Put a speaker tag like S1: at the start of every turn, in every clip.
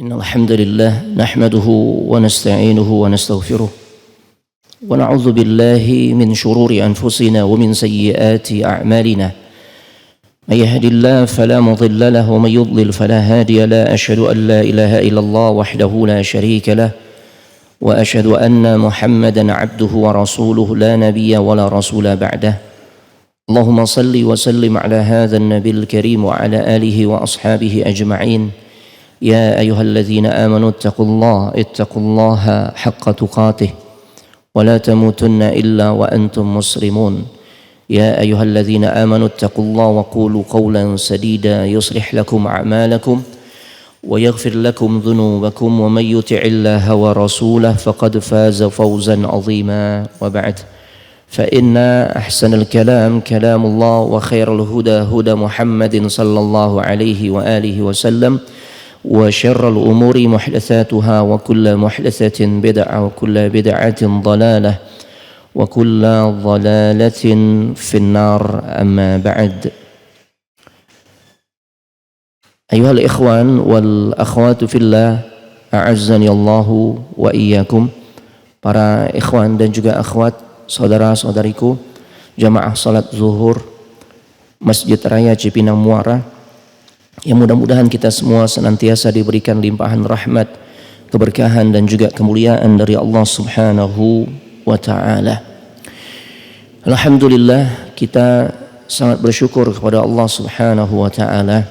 S1: إن الحمد لله نحمده ونستعينه ونستغفره ونعوذ بالله من شرور أنفسنا ومن سيئات أعمالنا من يهد الله فلا مضل له ومن يضلل فلا هادي له أشهد أن لا إله إلا الله وحده لا شريك له وأشهد أن محمدا عبده ورسوله لا نبي ولا رسول بعده اللهم صل وسلم على هذا النبي الكريم وعلى آله وأصحابه أجمعين يا أيها الذين آمنوا اتقوا الله حق تقاته ولا تموتن إلا وأنتم مسلمون يا أيها الذين آمنوا اتقوا الله وقولوا قولا سديدا يصلح لكم أعمالكم ويغفر لكم ذنوبكم ومن يطع الله ورسوله فقد فاز فوزا عظيما وبعد فإن أحسن الكلام كلام الله وخير الهدى هدى محمد صلى الله عليه وآله وسلم وشر الأمور محدثاتها وكل محدثة بدعة وكل بدعة ضلالة وكل ضلالة في النار أما بعد أيها الإخوان والأخوات في الله أعزني الله وإياكم. Para ikhwan dan juga akhwat, saudara-saudariku, jamaah salat zuhur Masjid Raya Cipinang Muara, yang mudah-mudahan kita semua senantiasa diberikan limpahan rahmat, keberkahan dan juga kemuliaan dari Allah Subhanahu wa ta'ala. Alhamdulillah, kita sangat bersyukur kepada Allah Subhanahu wa ta'ala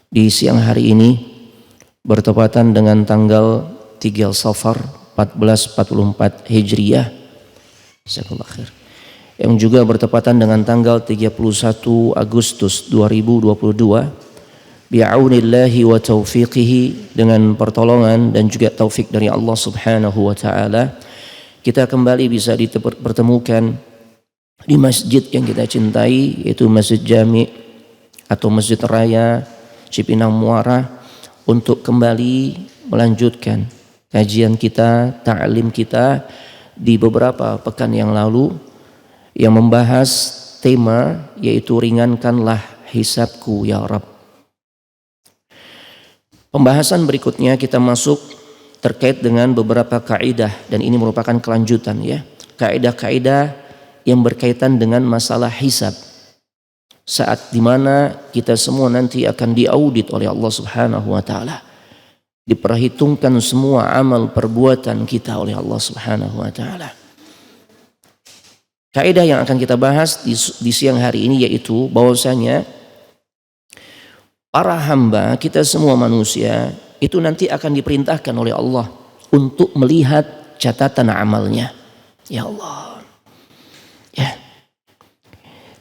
S1: di siang hari ini bertepatan dengan tanggal 3 Safar 1444 Hijriah, yang juga bertepatan dengan tanggal 31 Agustus 2022 bi'aunillahi wa taufiqihi, dengan pertolongan dan juga taufik dari Allah Subhanahu wa ta'ala, kita kembali bisa dipertemukan di masjid yang kita cintai, yaitu Masjid Jami' atau Masjid Raya Cipinang Muara, untuk kembali melanjutkan kajian kita, ta'lim kita di beberapa pekan yang lalu yang membahas tema yaitu ringankanlah hisabku ya Rabb. Pembahasan berikutnya kita masuk terkait dengan beberapa kaidah, dan ini merupakan kelanjutan ya. Kaidah-kaidah yang berkaitan dengan masalah hisab. Saat dimana kita semua nanti akan diaudit oleh Allah Subhanahu wa ta'ala. Diperhitungkan semua amal perbuatan kita oleh Allah Subhanahu wa ta'ala. Kaidah yang akan kita bahas di siang hari ini yaitu bahwasanya para hamba, kita semua manusia, itu nanti akan diperintahkan oleh Allah untuk melihat catatan amalnya. Ya Allah. Ya.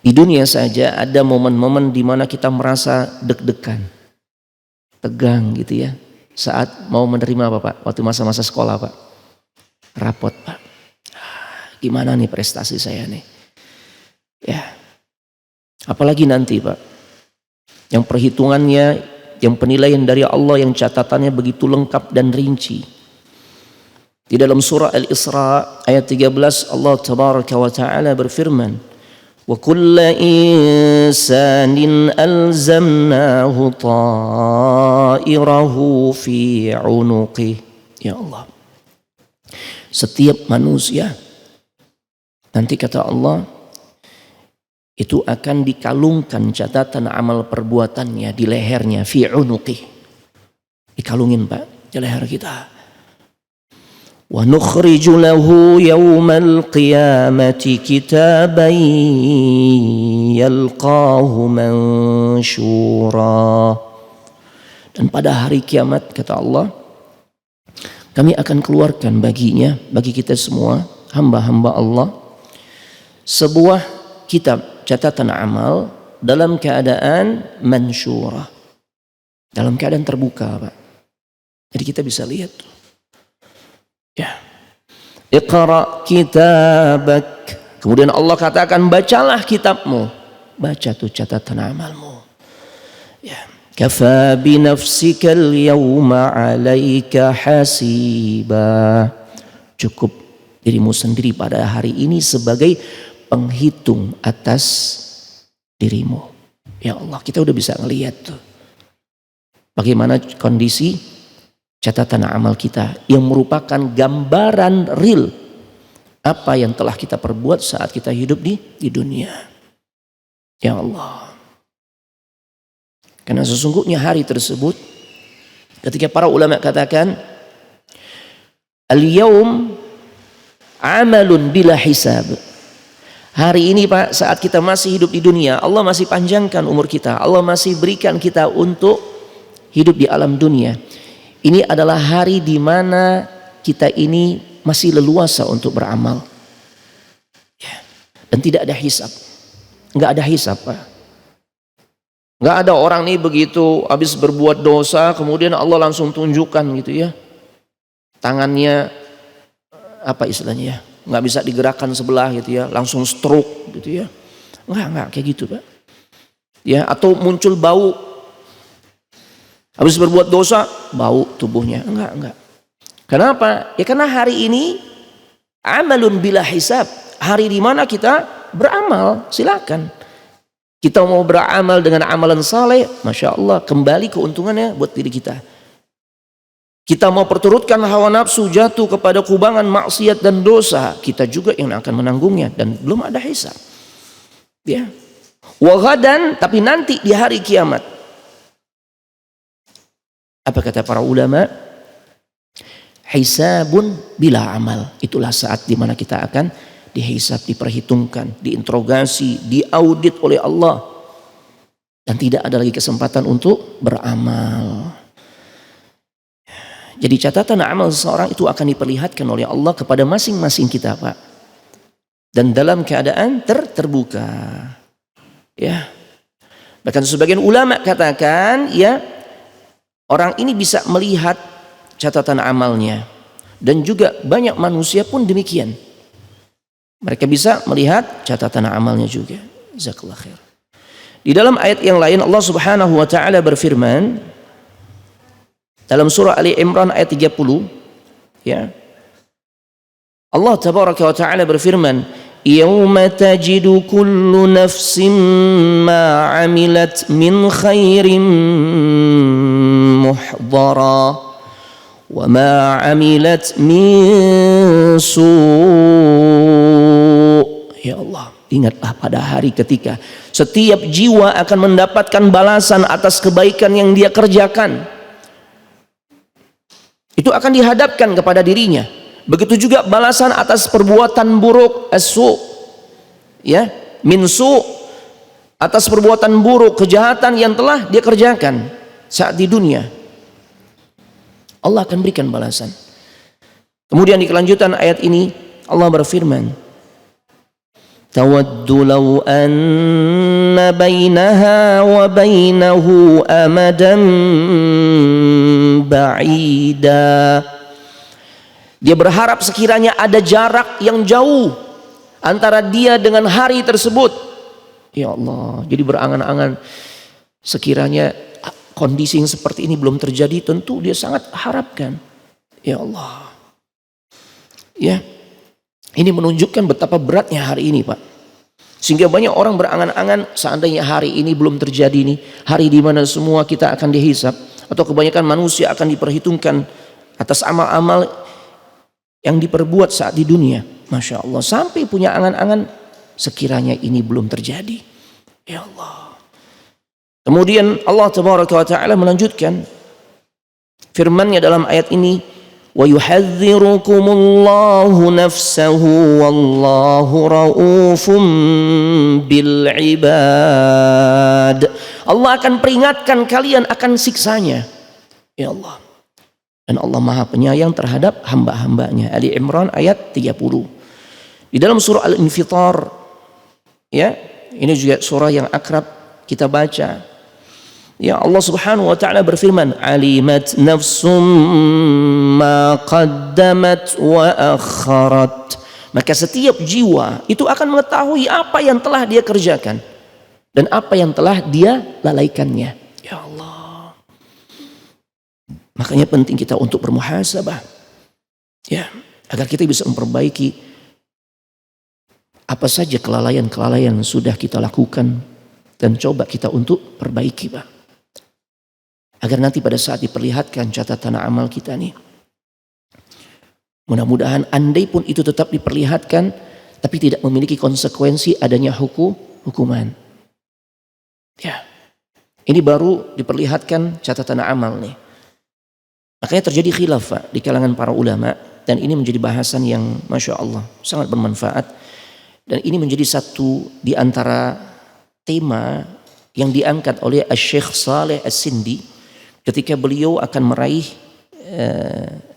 S1: Di dunia saja ada momen-momen di mana kita merasa deg-degan, tegang gitu ya. Saat mau menerima apa Pak? Waktu masa-masa sekolah Pak. Rapot Pak. Gimana nih prestasi saya nih? Ya. Apalagi nanti Pak, yang perhitungannya, yang penilaian dari Allah, yang catatannya begitu lengkap dan rinci. Di dalam surah Al-Isra ayat 13 Allah Tabaraka wa Ta'ala berfirman, wa kulla insanin alzamnahu ta'irahu fi unuqih. Ya Allah, setiap manusia nanti kata Allah itu akan dikalungkan catatan amal perbuatannya di lehernya, fi unuqih, dikalungin Pak di leher kita. Wa nukhriju lahu yawmal qiyamati kitaban yalqahu mansyura. Dan pada hari kiamat kata Allah, kami akan keluarkan baginya, bagi kita semua hamba-hamba Allah, sebuah kitab catatan amal dalam keadaan mansyura, dalam keadaan terbuka Pak. Jadi kita bisa lihat tuh. Ya. Iqra kitabak. Kemudian Allah katakan, bacalah kitabmu. Baca tuh catatan amalmu. Ya. Kafa bi nafsika al-yawma 'alaika hasiba. Cukup dirimu sendiri pada hari ini sebagai penghitung atas dirimu. Ya Allah, kita udah bisa ngelihat tuh bagaimana kondisi catatan amal kita yang merupakan gambaran real apa yang telah kita perbuat saat kita hidup di dunia. Ya Allah. Karena sesungguhnya hari tersebut ketika para ulama katakan al-yaum amalun bila hisab. Hari ini Pak, saat kita masih hidup di dunia, Allah masih panjangkan umur kita. Allah masih berikan kita untuk hidup di alam dunia. Ini adalah hari di mana kita ini masih leluasa untuk beramal. Ya. Dan tidak ada hisab. Enggak ada hisab Pak. Enggak ada orang nih begitu habis berbuat dosa kemudian Allah langsung tunjukkan gitu ya. Tangannya apa istilahnya ya? Nggak bisa digerakkan sebelah gitu ya, langsung stroke gitu ya. Nggak kayak gitu Pak. Ya, atau muncul bau. Habis berbuat dosa, bau tubuhnya. Enggak. Kenapa? Ya karena hari ini amalun bila hisab. Hari di mana kita beramal, silakan. Kita mau beramal dengan amalan saleh, Masya Allah, kembali keuntungannya buat diri kita. Kita mau perturutkan hawa nafsu jatuh kepada kubangan maksiat dan dosa, kita juga yang akan menanggungnya dan belum ada hisab. Ya. Wa ghadan, tapi nanti di hari kiamat. Apa kata para ulama? Hisabun bila amal. Itulah saat di mana kita akan dihisab, diperhitungkan, diinterogasi, diaudit oleh Allah. Dan tidak ada lagi kesempatan untuk beramal. Jadi catatan amal seseorang itu akan diperlihatkan oleh Allah kepada masing-masing kita Pak. Dan dalam keadaan terbuka. Ya. Bahkan sebagian ulama katakan ya orang ini bisa melihat catatan amalnya. Dan juga banyak manusia pun demikian. Mereka bisa melihat catatan amalnya juga. Jazakallah khair. Di dalam ayat yang lain Allah Subhanahu wa taala berfirman dalam surah Ali Imran ayat 30 ya. Allah tabaraka wa taala berfirman, "Yauma tajidu kullu nafsin ma 'amilat min khairin muhdara wa ma 'amilat min su'." Ya Allah, ingatlah pada hari ketika setiap jiwa akan mendapatkan balasan atas kebaikan yang dia kerjakan. Itu akan dihadapkan kepada dirinya. Begitu juga balasan atas perbuatan buruk, as-su, ya, min su, atas perbuatan buruk, kejahatan yang telah dia kerjakan saat di dunia. Allah akan berikan balasan. Kemudian di kelanjutan ayat ini Allah berfirman, tawaddu law anna bainaha wa bainahu amadan ba'ida. Dia berharap sekiranya ada jarak yang jauh antara dia dengan hari tersebut. Ya Allah, jadi berangan-angan sekiranya kondisi yang seperti ini belum terjadi, tentu dia sangat harapkan. Ya Allah. Ya. Ini menunjukkan betapa beratnya hari ini, Pak. Sehingga banyak orang berangan-angan seandainya hari ini belum terjadi nih, hari di mana semua kita akan dihisab atau kebanyakan manusia akan diperhitungkan atas amal-amal yang diperbuat saat di dunia. Masya Allah, sampai punya angan-angan sekiranya ini belum terjadi. Ya Allah. Kemudian Allah Tabaraka wa Ta'ala melanjutkan firman-Nya dalam ayat ini, wa yuhadzirukumullahu nafsahu wallahu raufum bil ibad. Allah akan peringatkan kalian akan siksanya. Ya Allah. Dan Allah Maha Penyayang terhadap hamba-hambanya. Ali Imran ayat 30. Di dalam surah Al-Infitar, ya, ini juga surah yang akrab kita baca. Ya, Allah Subhanahu wa taala berfirman, alimat nafsum ma qaddamat wa akharat. Maka setiap jiwa itu akan mengetahui apa yang telah dia kerjakan dan apa yang telah dia lalaikannya. Ya Allah. Makanya penting kita untuk bermuhasabah. Ya, agar kita bisa memperbaiki apa saja kelalaian-kelalaian yang sudah kita lakukan dan coba kita untuk perbaiki, Pak. agar nanti pada saat diperlihatkan catatan amal kita nih, mudah-mudahan andai pun itu tetap diperlihatkan tapi tidak memiliki konsekuensi adanya hukuman. Ya. Ini baru diperlihatkan catatan amal nih. Makanya terjadi khilaf Pak, di kalangan para ulama, dan ini menjadi bahasan yang Masya Allah sangat bermanfaat, dan ini menjadi satu di antara tema yang diangkat oleh Syekh Saleh As-Sindi ketika beliau akan meraih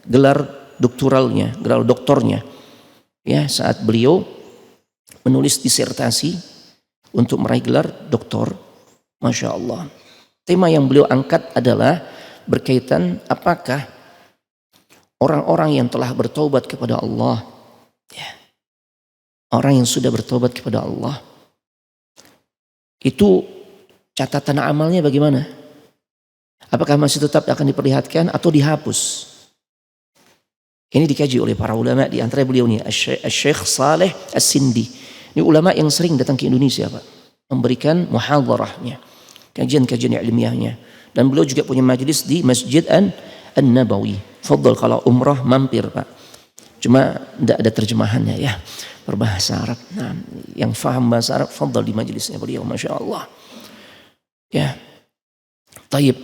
S1: gelar doktoralnya, gelar doktornya, ya, saat beliau menulis disertasi untuk meraih gelar doktor. Masya Allah. Tema yang beliau angkat adalah berkaitan apakah orang-orang yang telah bertobat kepada Allah, ya, orang yang sudah bertobat kepada Allah, itu catatan amalnya bagaimana? Apakah masih tetap akan diperlihatkan atau dihapus? Ini dikaji oleh para ulama, di antara beliau nih Syekh Saleh As-Sindi. Ini ulama yang sering datang ke Indonesia Pak, memberikan muhadharahnya, kajian-kajian ilmiahnya, dan beliau juga punya majelis di Masjid An-Nabawi. Fadhal kalau umrah mampir Pak. Cuma tidak ada terjemahannya ya, berbahasa Arab. Nah, yang faham bahasa Arab fadhal di majelisnya beliau, Masya Allah. Ya, taib.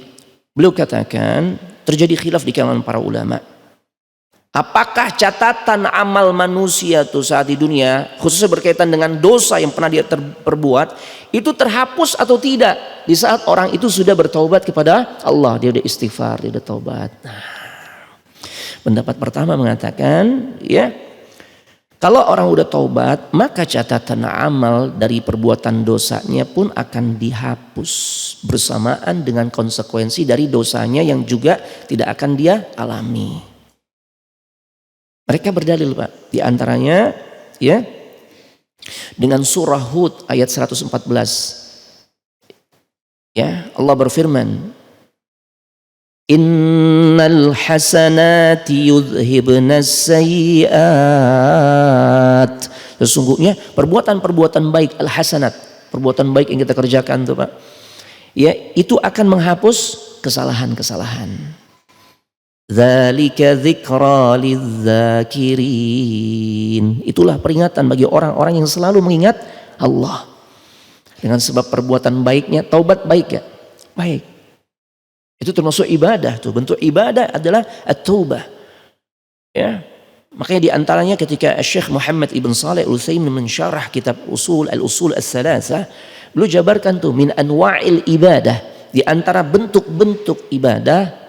S1: Beliau katakan terjadi khilaf di kalangan para ulama. Apakah catatan amal manusia tuh saat di dunia, khususnya berkaitan dengan dosa yang pernah dia perbuat, itu terhapus atau tidak di saat orang itu sudah bertaubat kepada Allah, dia udah istighfar, dia udah taubat. Nah, pendapat pertama mengatakan, ya, kalau orang udah taubat, maka catatan amal dari perbuatan dosanya pun akan dihapus bersamaan dengan konsekuensi dari dosanya yang juga tidak akan dia alami. Mereka berdalil Pak, di antaranya ya dengan surah Hud ayat 114. Ya, Allah berfirman, Innal hasanati yudhibnas sayyiat. Sesungguhnya perbuatan-perbuatan baik, al-hasanat, perbuatan baik yang kita kerjakan tuh Pak, ya, itu akan menghapus kesalahan-kesalahan. Dzalika dzikra lidzakirin. Itulah peringatan bagi orang-orang yang selalu mengingat Allah. Dengan sebab perbuatan baiknya, taubat baik ya? Baik. Itu termasuk ibadah tuh. Bentuk ibadah adalah at-taubah. Ya. Makanya di antaranya ketika Syekh Muhammad Ibn Shalih Al-Utsaimin mensyarah kitab al-usul as-salasah, beliau jabarkan tuh min anwa'il ibadah, di antara bentuk-bentuk ibadah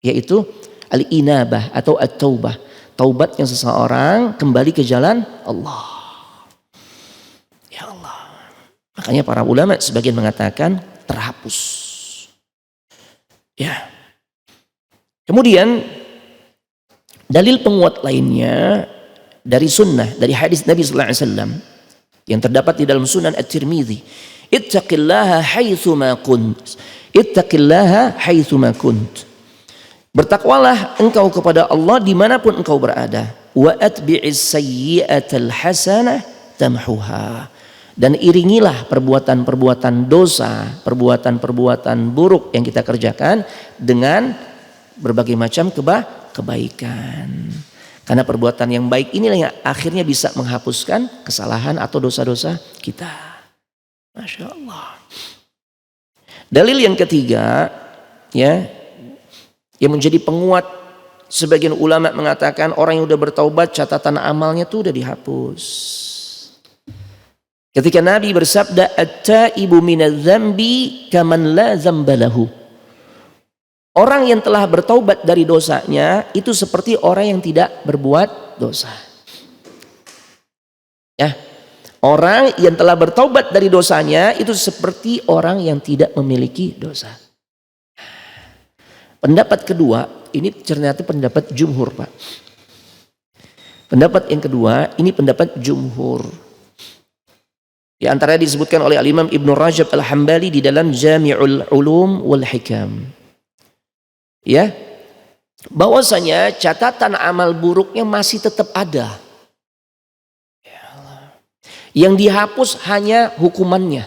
S1: yaitu al-inabah atau at-taubah, taubatnya seseorang kembali ke jalan Allah. Ya Allah. Makanya para ulama sebagian mengatakan terhapus. Ya. Kemudian dalil penguat lainnya dari sunnah, dari hadis Nabi sallallahu alaihi wasallam yang terdapat di dalam Sunan At-Tirmidzi. Ittaqillaha haitsuma kunt. Ittaqillaha haitsuma kunt. Bertakwalah engkau kepada Allah dimanapun engkau berada. Wa atbi'is sayyi'atal hasanah tamhuha. Dan iringilah perbuatan-perbuatan dosa, perbuatan-perbuatan buruk yang kita kerjakan dengan berbagai macam kebaikan. Karena perbuatan yang baik inilah yang akhirnya bisa menghapuskan kesalahan atau dosa-dosa kita. Masya Allah. Dalil yang ketiga, ya, yang menjadi penguat, sebagian ulama mengatakan orang yang sudah bertaubat catatan amalnya itu sudah dihapus. Ketika Nabi bersabda, at-taibu minadz-dzambi kaman la dzambalahu. Orang yang telah bertaubat dari dosanya itu seperti orang yang tidak berbuat dosa. Ya. Orang yang telah bertaubat dari dosanya itu seperti orang yang tidak memiliki dosa. Pendapat kedua, ini ternyata pendapat jumhur Pak. Pendapat yang kedua, ini pendapat jumhur. Di antara disebutkan oleh Al-Imam Ibn Rajab Al-Hambali di dalam Jami'ul Ulum wal Hikam. Ya, bahwasanya catatan amal buruknya masih tetap ada. Yang dihapus hanya hukumannya.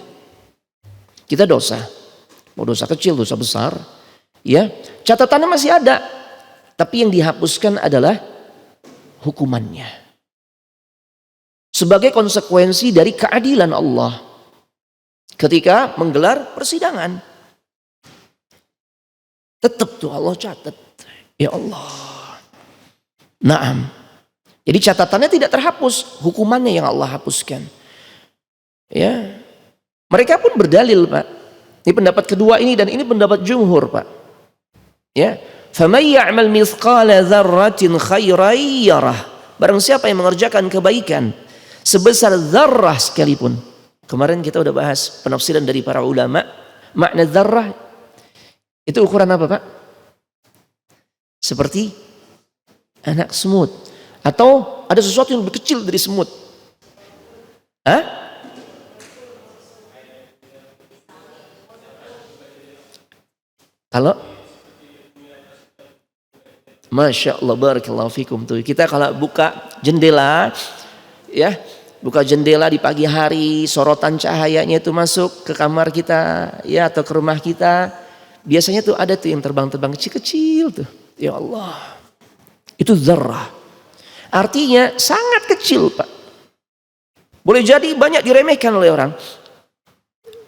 S1: Kita dosa, mau dosa kecil, dosa besar, Ya, catatannya masih ada, tapi yang dihapuskan adalah hukumannya. Sebagai konsekuensi dari keadilan Allah ketika menggelar persidangan. Tetap tuh Allah catat. Ya Allah. Naam. Jadi catatannya tidak terhapus, hukumannya yang Allah hapuskan. Ya. Mereka pun berdalil, Pak. Ini pendapat kedua ini dan ini pendapat jumhur, Pak. Ya. فَمَنْ يَعْمَلْ مِثْقَالَ ذَرَّةٍ خَيْرًا يَرَهُ. Barang siapa yang mengerjakan kebaikan sebesar zarrah sekalipun. Kemarin kita udah bahas penafsiran dari para ulama. Makna zarrah itu ukuran apa, Pak? Seperti anak semut. Atau ada sesuatu yang lebih kecil dari semut. Hah? Kalau Masya Allah, barakallahu fikum tuh. Kita kalau buka jendela, ya, buka jendela di pagi hari, sorotan cahayanya itu masuk ke kamar kita, ya, atau ke rumah kita. Biasanya tuh ada tuh yang terbang-terbang kecil-kecil tuh. Ya Allah, itu zarrah. Artinya sangat kecil, Pak. Boleh jadi banyak diremehkan oleh orang.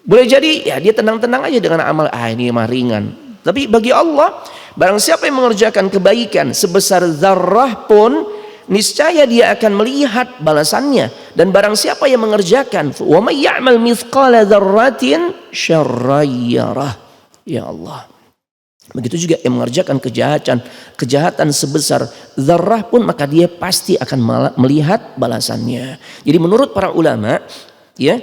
S1: Boleh jadi ya dia tenang-tenang aja dengan amal, ini mah ringan. Tapi bagi Allah, barang siapa yang mengerjakan kebaikan sebesar zarrah pun, niscaya dia akan melihat balasannya. Dan barang siapa yang mengerjakan, wa may ya'mal mithqala dzarratin syarran yarah. Ya Allah. Begitu juga yang mengerjakan kejahatan sebesar zarrah pun, maka dia pasti akan melihat balasannya. Jadi menurut para ulama, ya,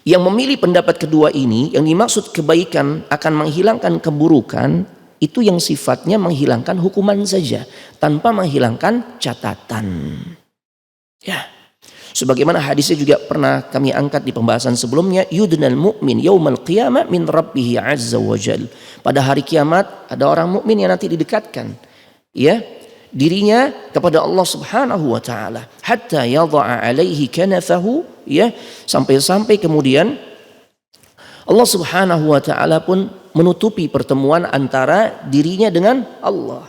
S1: yang memilih pendapat kedua ini, yang dimaksud kebaikan akan menghilangkan keburukan, itu yang sifatnya menghilangkan hukuman saja, tanpa menghilangkan catatan. Ya, sebagaimana hadisnya juga pernah kami angkat di pembahasan sebelumnya, yudnal mu'min yaumal qiyamah min rabbih azza wa jal. Pada hari kiamat ada orang mukmin yang nanti didekatkan, ya, dirinya kepada Allah Subhanahu wa taala, hatta yadha'a alaihi kanafahu, ya, sampai kemudian Allah Subhanahu wa taala pun menutupi pertemuan antara dirinya dengan Allah.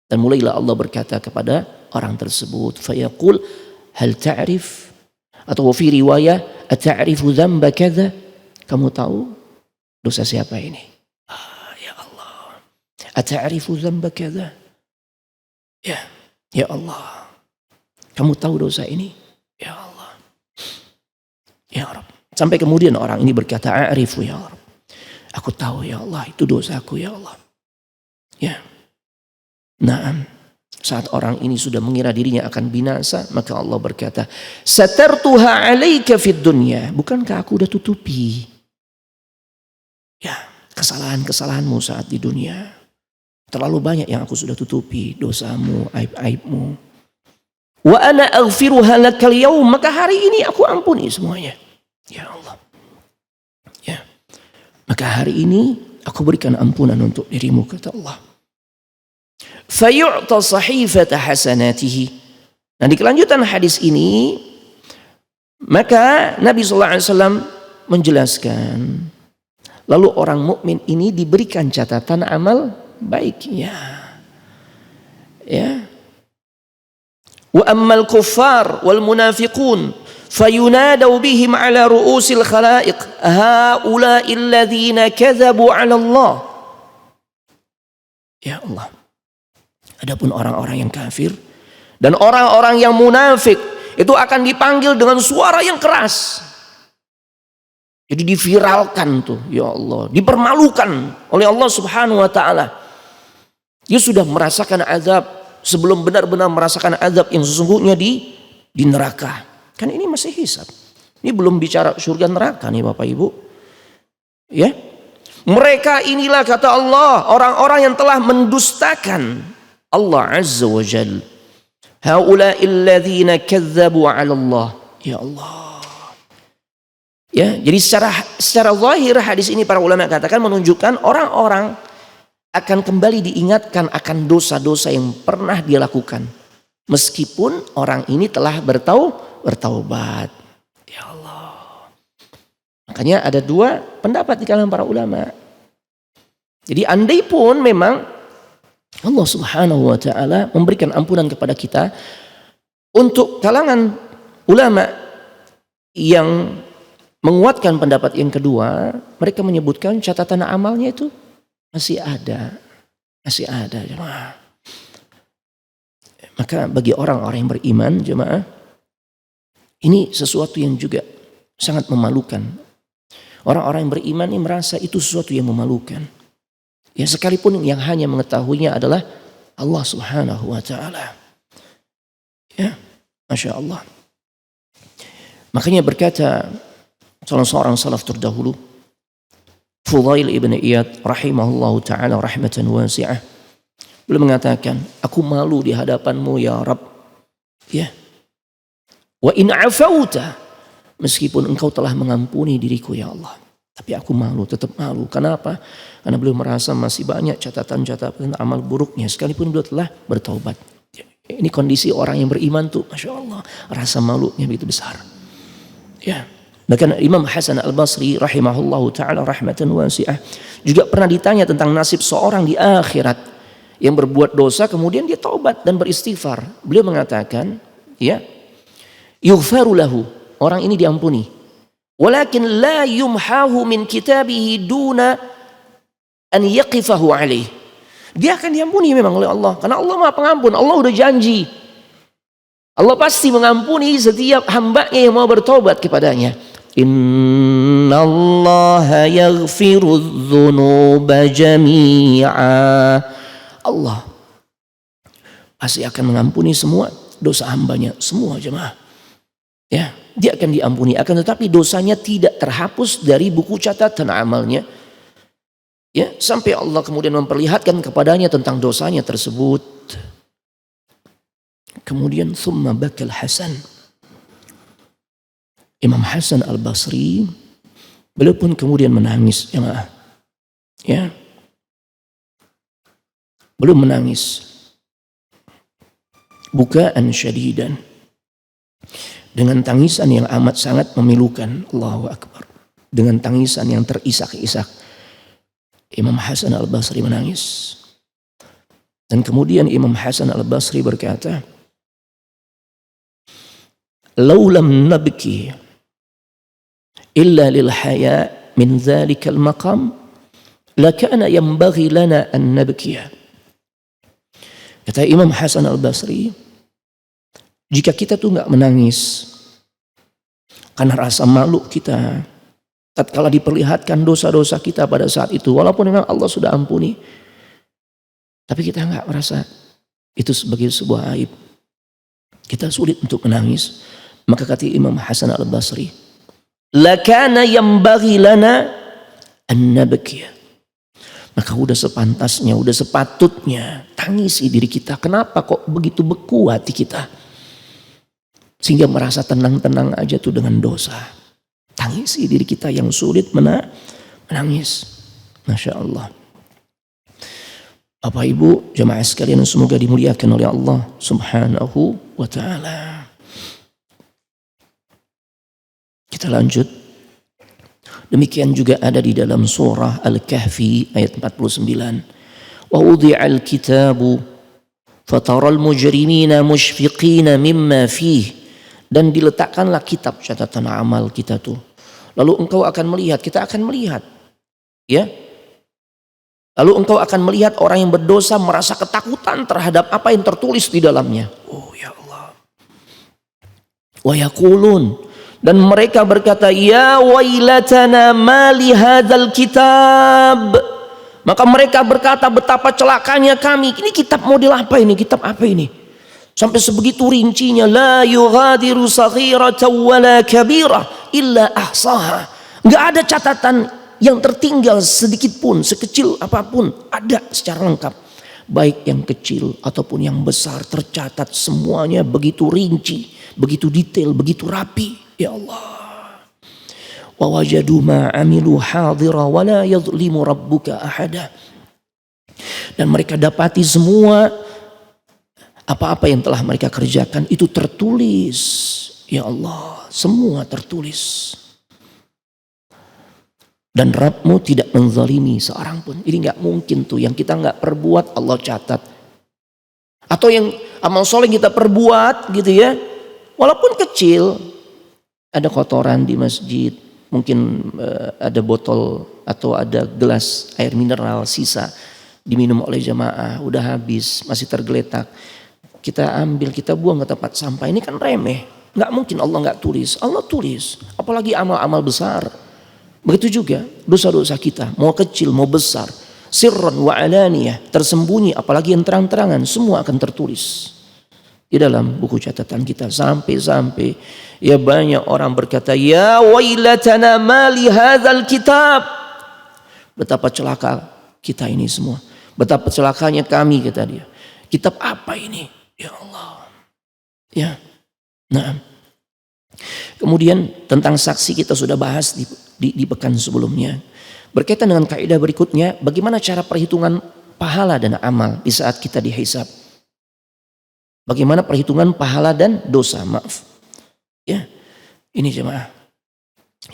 S1: Dan mulailah Allah berkata kepada orang tersebut, fayaqul hal ta'rif, atau fi riwayah ata'rifu dzamba kadza, kamu tahu dosa siapa ini? Ya Allah. Ata'rifu dzamba kadza? Ya Allah. Kamu tahu dosa ini? Ya Allah. Ya Rabb. Sampai kemudian orang ini berkata, a'rifu ya Rabb. Aku tahu ya Allah, itu dosaku ya Allah. Ya. Naam. Saat orang ini sudah mengira dirinya akan binasa, maka Allah berkata, satartuha 'alaika fid dunya. Bukankah aku udah tutupi, ya, kesalahan-kesalahanmu saat di dunia? Terlalu banyak yang aku sudah tutupi, dosamu, aib-aibmu. Wa ana aghfiruha lakal yaum, maka hari ini aku ampuni semuanya. Ya Allah. Ya. Maka hari ini aku berikan ampunan untuk dirimu, kata Allah. Fayu'ta sahifata hasanatihi. Nah, di kelanjutan hadis ini, maka Nabi SAW menjelaskan, lalu orang mukmin ini diberikan catatan amal baiknya. Ya. Wa ammal kuffar wal munafiqun fayunadaw bihim ala ru'usil khalaiq haula'il ladzina kadzabu 'ala Allah. Ya Allah. Adapun orang-orang yang kafir dan orang-orang yang munafik itu akan dipanggil dengan suara yang keras. Jadi diviralkan tuh, ya Allah, dipermalukan oleh Allah Subhanahu wa taala. Dia sudah merasakan azab sebelum benar-benar merasakan azab yang sesungguhnya di neraka. Kan ini masih hisab. Ini belum bicara surga neraka nih Bapak Ibu. Ya. Mereka inilah kata Allah, orang-orang yang telah mendustakan Allah Azza wa Jal. Haula'il ladzina kadzabu 'ala Allah. Ya Allah. Ya, jadi secara zahir hadis ini para ulama katakan menunjukkan orang-orang akan kembali diingatkan akan dosa-dosa yang pernah dia lakukan. Meskipun orang ini telah bertaubat. Ya Allah. Makanya ada dua pendapat di kalangan para ulama. Jadi andai pun memang Allah Subhanahu wa taala memberikan ampunan kepada kita, untuk kalangan ulama yang menguatkan pendapat yang kedua, mereka menyebutkan catatan amalnya itu masih ada jemaah. Maka bagi orang-orang yang beriman jemaah, ini sesuatu yang juga sangat memalukan. Orang-orang yang beriman ini merasa itu sesuatu yang memalukan. Ya, sekalipun yang hanya mengetahuinya adalah Allah Subhanahu wa taala. Ya, Masya Allah. Makanya berkata salah seorang salaf terdahulu, Fudail ibn Iyad rahimahullahu ta'ala rahmatan wasi'ah, beliau mengatakan, aku malu di hadapanmu ya Rabb, ya, wa in afauta, meskipun engkau telah mengampuni diriku ya Allah, tapi aku malu, tetap malu. Kenapa? Karena beliau merasa masih banyak catatan-catatan amal buruknya sekalipun beliau telah bertaubat. Ini kondisi orang yang beriman tuh, Masya Allah, rasa malunya begitu besar. Ya. Bahkan Imam Hasan Al-Basri rahimahullahu ta'ala rahmatan wasi'ah juga pernah ditanya tentang nasib seorang di akhirat yang berbuat dosa kemudian dia taubat dan beristighfar. Beliau mengatakan, ya, yughfaru lahu, orang ini diampuni. Walakin la yumhahu min kitabihi duna an yaqifahu alaih. Dia akan diampuni memang oleh Allah, karena Allah Maha Pengampun. Allah udah janji, Allah pasti mengampuni setiap hambanya yang mau bertobat kepadanya. Innallaha yaghfiru dzunuba jami'a. Allah pasti akan mengampuni semua dosa hambanya, semua jemaah. Ya, dia akan diampuni, akan tetapi dosanya tidak terhapus dari buku catatan amalnya. Ya, sampai Allah kemudian memperlihatkan kepadanya tentang dosanya tersebut. Kemudian summa bakal Hasan. Imam Hasan Al-Basri, beliau pun kemudian menangis, jemaah. Ya. Beliau menangis. Bukaan syadidan. Dengan tangisan yang amat sangat memilukan. Allahu Akbar. Dengan tangisan yang terisak-isak. Imam Hasan Al-Basri menangis. Dan kemudian Imam Hasan Al-Basri berkata, "Lau lam nabki illa lil haya min dzalikal maqam, lakana yanbaghi lana an nabkiya." Kata Imam Hasan Al-Basri, jika kita tuh nggak menangis karena rasa malu kita tatkala diperlihatkan dosa-dosa kita pada saat itu, walaupun memang Allah sudah ampuni, tapi kita nggak merasa itu sebagai sebuah aib, kita sulit untuk menangis. Maka kata Imam Hasan Al-Basri, lakana yanbaghi lana an nabkiya. Maka udah sepantasnya, udah sepatutnya tangisi diri kita. Kenapa kok begitu beku hati kita sehingga merasa tenang-tenang aja tuh dengan dosa? Tangisi diri kita yang sulit menangis. Masya Allah. Bapak Ibu jemaah sekalian, semoga dimuliakan oleh Allah Subhanahu wa ta'ala. Kita lanjut. Demikian juga ada di dalam surah Al-Kahfi ayat 49. Wa wudi'al kitabu fataral mujrimina mushfiqina mimma fihi. Dan diletakkanlah kitab catatan amal kita tuh. Lalu engkau akan melihat, kita akan melihat. Ya. Lalu engkau akan melihat orang yang berdosa merasa ketakutan terhadap apa yang tertulis di dalamnya. Oh ya Allah. Wa yaqulun, dan mereka berkata, ya wailatana ma li hadzal kitab. Maka mereka berkata, betapa celakanya kami. Ini kitab model apa ini? Kitab apa ini? Sampai sebegitu rincinya, la yughadiru saghiratan wala kabirah illa ahsaha. Enggak ada catatan yang tertinggal sedikit pun, sekecil apapun, ada secara lengkap. Baik yang kecil ataupun yang besar, tercatat semuanya begitu rinci, begitu detail, begitu rapi. Ya Allah. Wa wajadu ma amilu hadira wa la yadhlimu rabbuka ahada. Dan mereka dapati semua apa-apa yang telah mereka kerjakan itu tertulis. Ya Allah, semua tertulis. Dan Rabbmu tidak menzalimi seorang pun. Ini nggak mungkin tuh, yang kita nggak perbuat Allah catat. Atau yang amal soleh kita perbuat gitu ya, walaupun kecil, ada kotoran di masjid, mungkin ada botol atau ada gelas air mineral sisa diminum oleh jamaah, udah habis, masih tergeletak, kita ambil, kita buang ke tempat sampah. Ini kan remeh, nggak mungkin Allah nggak tulis. Allah tulis, apalagi amal-amal besar. Begitu juga dosa-dosa kita, mau kecil mau besar, sirran wa alaniyah, tersembunyi apalagi yang terang-terangan, semua akan tertulis di dalam buku catatan kita. Sampai-sampai ya banyak orang berkata, ya wailatana ma li hadzal kitab. Betapa celaka kita ini semua. Betapa celakanya kami, kata dia. Kitab apa ini? Ya Allah. Ya. Nah. Kemudian tentang saksi kita sudah bahas di pekan sebelumnya. Berkaitan dengan kaidah berikutnya, bagaimana cara perhitungan pahala dan amal di saat kita dihisab. Bagaimana perhitungan pahala dan dosa, maaf. Ya, ini jemaah.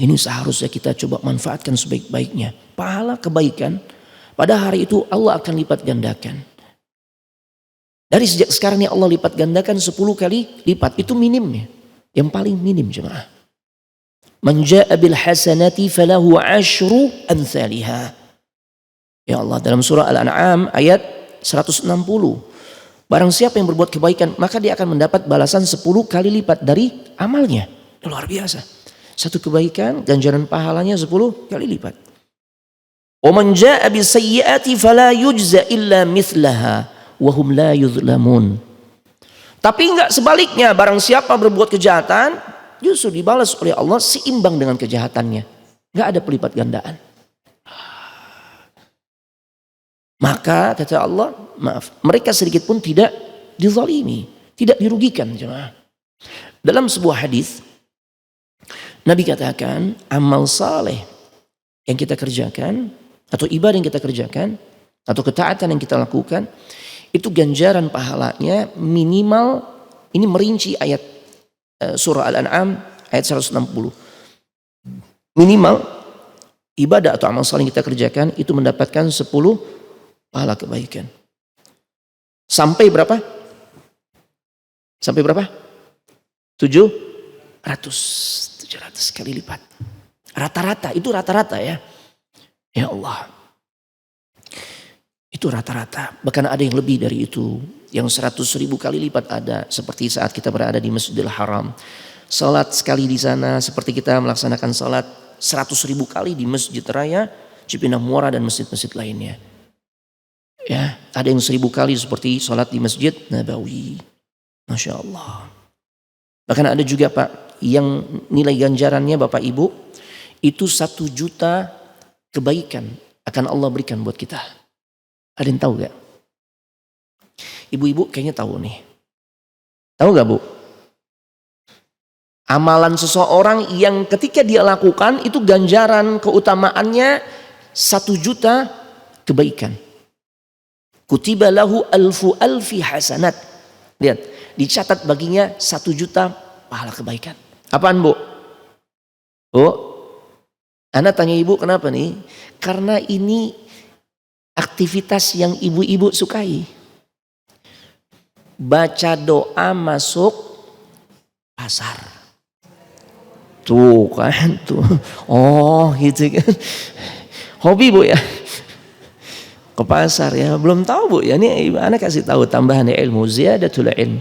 S1: Ini seharusnya kita coba manfaatkan sebaik-baiknya. Pahala kebaikan, pada hari itu Allah akan lipat gandakan. Dari sejak sekarang ini Allah lipat gandakan 10 kali lipat. Itu minimnya. Yang paling minim jemaah. Man jaa bil hasanati falahu 'asyru amsalihha. Ya Allah, dalam surah Al-An'am ayat 160. Barang siapa yang berbuat kebaikan, maka dia akan mendapat balasan 10 kali lipat dari amalnya. Luar biasa. Satu kebaikan, ganjaran pahalanya 10 kali lipat. Wa man jaa bis sayyi'ati fala yujza illa mithlaha wa hum la yuzlamun. Tapi enggak sebaliknya, barang siapa berbuat kejahatan, justru dibalas oleh Allah seimbang dengan kejahatannya. Enggak ada pelipat gandaan. Maka kata Allah, maaf, mereka sedikit pun tidak dizalimi, tidak dirugikan jemaah. Dalam sebuah hadis Nabi katakan, amal saleh yang kita kerjakan atau ibadah yang kita kerjakan atau ketaatan yang kita lakukan, itu ganjaran pahalanya minimal, ini merinci ayat surah Al-An'am ayat 160. Minimal ibadah atau amal saleh yang kita kerjakan itu mendapatkan 10 pahala kebaikan. Sampai berapa? Sampai berapa? 700 kali lipat. Rata-rata, itu rata-rata ya. Ya Allah. Itu rata-rata. Bahkan ada yang lebih dari itu. Yang 100.000 kali lipat ada. Seperti saat kita berada di Masjidil Haram. Salat sekali di sana seperti kita melaksanakan salat 100.000 kali di Masjid Raya Cipinang Muara dan masjid-masjid lainnya. Ya, ada yang 1000 kali seperti salat di Masjid Nabawi. Masya Allah. Bahkan ada juga Pak, yang nilai ganjarannya Bapak Ibu itu 1 juta kebaikan akan Allah berikan buat kita. Ada yang tahu gak? Ibu-ibu kayaknya tahu nih. Tahu gak Bu? Amalan seseorang yang ketika dia lakukan itu ganjaran keutamaannya 1 juta kebaikan. Kutiba lahu alfi hasanat. Lihat, dicatat baginya 1 juta pahala kebaikan. Apaan Bu? Bu? Ana tanya ibu kenapa nih? Karena ini aktivitas yang ibu-ibu sukai. Baca doa masuk pasar. Tuh kan tuh. Oh gitu kan. Hobi Bu ya. Ke pasar ya. Belum tahu Bu ya. Ini anak kasih tahu tambahan ilmu. Ziyadatul ilm.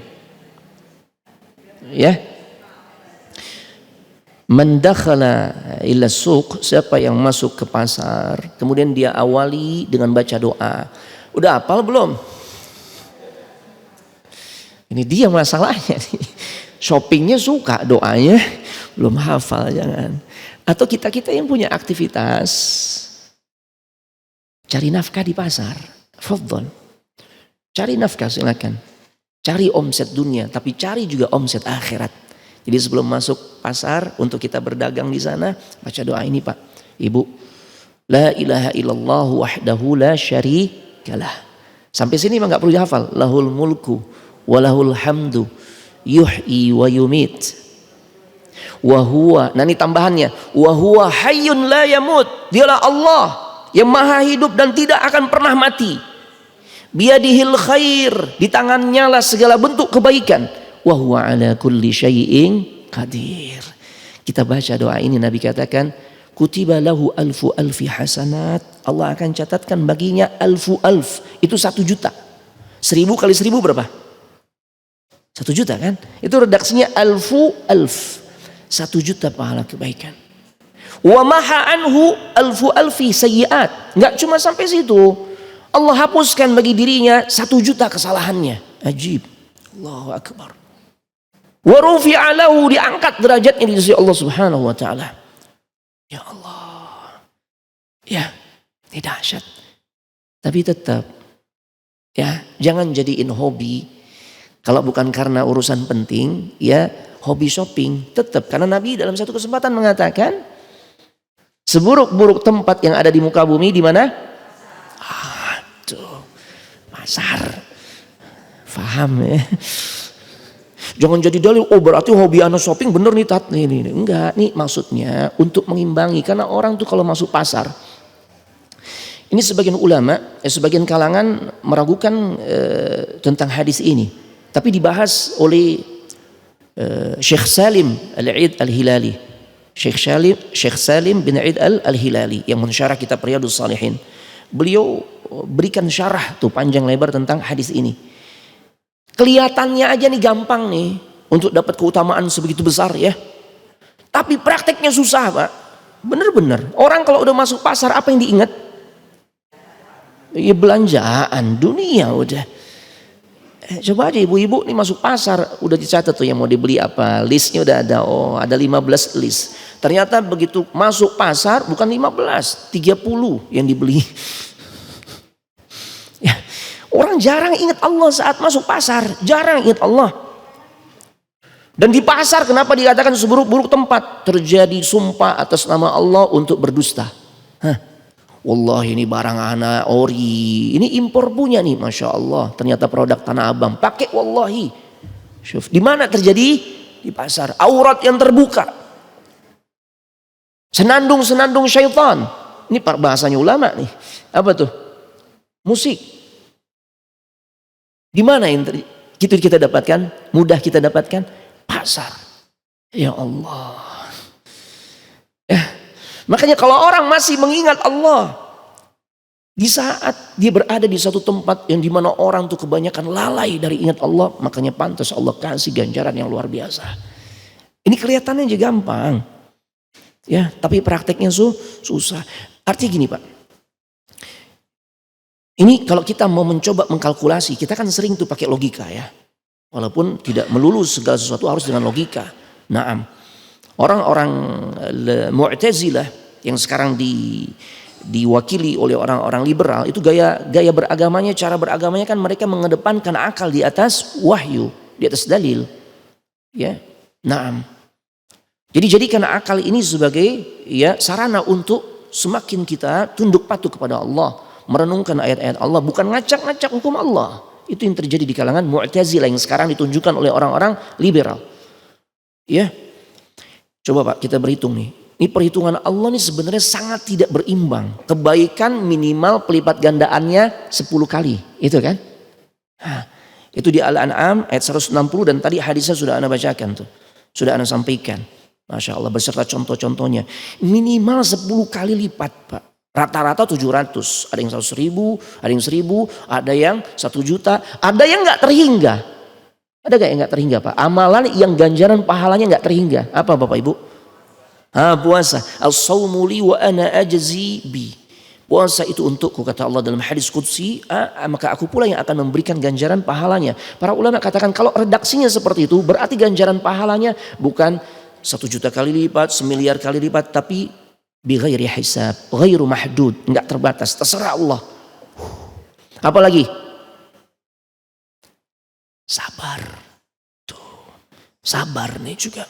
S1: Ya. Man dakhala ila suq, siapa yang masuk ke pasar kemudian dia awali dengan baca doa. Udah hafal belum? Ini dia masalahnya. Shoppingnya suka, doanya belum hafal, jangan. Atau kita yang punya aktivitas cari nafkah di pasar, fadhol. Cari nafkah silakan. Cari omset dunia, tapi cari juga omset akhirat. Jadi sebelum masuk pasar untuk kita berdagang di sana, baca doa ini Pak, Ibu. La ilaha illallah wahdahu la syarikalah. Sampai sini mah enggak perlu dihafal. Lahul mulku wa lahul hamdu yuhyi wa yumit. nah ini tambahannya, wa huwa hayyun la yamut. Dialah Allah yang maha hidup dan tidak akan pernah mati. Biyadihil khair, di tangannya lah segala bentuk kebaikan. Wa huwa ala kulli syai'in qadir. Kita baca doa ini, Nabi katakan, kutiba lahu alfu alfi hasanat. Allah akan catatkan baginya alfu alf. Itu 1.000.000. 1.000 kali 1.000 berapa? 1.000.000 kan? Itu redaksinya alfu alf. 1.000.000 pahala kebaikan. Wa maha anhu alfu alfi sayyiat. Enggak cuma sampai situ. Allah hapuskan bagi dirinya 1.000.000 kesalahannya. Ajib. Allahu akbar. Wa rufi'a lahu, diangkat derajatnya di sisi Allah Subhanahu wa taala. Ya Allah. Ya, ini dahsyat. Tapi tetap ya, jangan jadiin hobi. Kalau bukan karena urusan penting, ya hobi shopping. Tetap, karena Nabi dalam satu kesempatan mengatakan, seburuk-buruk tempat yang ada di muka bumi di mana? Tuh, pasar. Faham ya? Jangan jadi dalil, oh berarti hobi anak shopping bener nih tat. Ini. Enggak, nih maksudnya untuk mengimbangi. Karena orang tuh kalau masuk pasar, ini sebagian ulama, sebagian kalangan meragukan tentang hadis ini. Tapi dibahas oleh Syekh Salim Al-Id Al-Hilali. Syekh Salim bin Id Al-Hilali yang mensyarah kitab Riyadhus Shalihin. Beliau berikan syarah tuh panjang lebar tentang hadis ini. Kelihatannya aja nih gampang nih untuk dapat keutamaan sebegitu besar ya. Tapi prakteknya susah, Pak. Bener-bener. Orang kalau udah masuk pasar apa yang diingat? Ya belanjaan dunia udah. Coba aja ibu-ibu nih masuk pasar, udah dicatat tuh yang mau dibeli apa, listnya udah ada, oh ada 15 list. Ternyata begitu masuk pasar bukan 15, 30 yang dibeli. Ya, orang jarang ingat Allah saat masuk pasar, jarang ingat Allah. Dan di pasar kenapa dikatakan seburuk-buruk tempat? Terjadi sumpah atas nama Allah untuk berdusta. Wallahi ini barang anak ori, ini impor punya nih, masya Allah. Ternyata produk Tanah Abang, pakai wallahi. Syuf, di mana terjadi? Di pasar. Aurat yang terbuka, senandung syaitan. Ini bahasanya ulama nih. Apa tuh? Musik. Di mana yang kita dapatkan? Mudah kita dapatkan? Pasar. Ya Allah. Makanya kalau orang masih mengingat Allah di saat dia berada di satu tempat yang dimana orang tuh kebanyakan lalai dari ingat Allah, makanya pantas Allah kasih ganjaran yang luar biasa. Ini kelihatannya aja gampang, ya, tapi prakteknya susah. Artinya gini Pak, ini kalau kita mau mencoba mengkalkulasi, kita kan sering tuh pakai logika ya, walaupun tidak melulu segala sesuatu harus dengan logika. Naam. Orang-orang Mu'tazilah yang sekarang diwakili oleh orang-orang liberal itu gaya beragamanya, cara beragamanya kan mereka mengedepankan akal di atas wahyu, di atas dalil. Ya. Naam. Jadi jadikan akal ini sebagai ya sarana untuk semakin kita tunduk patuh kepada Allah, merenungkan ayat-ayat Allah, bukan ngacak-ngacak hukum Allah. Itu yang terjadi di kalangan Mu'tazilah yang sekarang ditunjukkan oleh orang-orang liberal. Ya. Coba Pak kita berhitung nih. Ini perhitungan Allah nih sebenarnya sangat tidak berimbang. Kebaikan minimal pelipat gandaannya 10 kali. Itu kan? Itu di Al-An'am ayat 160 dan tadi hadisnya sudah Anda bacakan tuh. Sudah Anda sampaikan. Masya Allah beserta contoh-contohnya. Minimal 10 kali lipat Pak. Rata-rata 700. Ada yang 100.000, ada yang 1.000, ada yang 1 juta. Ada yang gak terhingga. Ada gak yang gak terhingga Pak? Amalan yang ganjaran pahalanya gak terhingga. Apa Bapak Ibu? Puasa. As-sawmu li wa ana ajzi bi. Puasa itu untukku kata Allah dalam hadis qudsi, maka aku pula yang akan memberikan ganjaran pahalanya. Para ulama katakan kalau redaksinya seperti itu berarti ganjaran pahalanya bukan 1 juta kali lipat, 1 miliar kali lipat, tapi bi ghairi hisab, ghairu mahdud, enggak terbatas, terserah Allah. Apalagi? Sabar. Tuh. Sabar nih juga.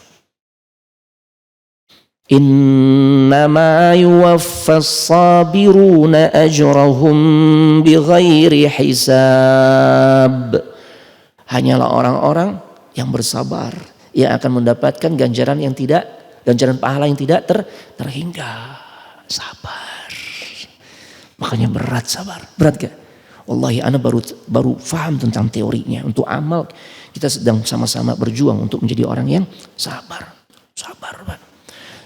S1: Innama yuwaffas sabiruna ajrahum bighairi hisab. Hanyalah orang-orang yang bersabar yang akan mendapatkan ganjaran yang tidak Ganjaran pahala yang tidak terhingga. Sabar. Makanya berat sabar. Berat gak? Wallahi ana baru paham tentang teorinya. Untuk amal kita sedang sama-sama berjuang untuk menjadi orang yang sabar. Sabar, Pak.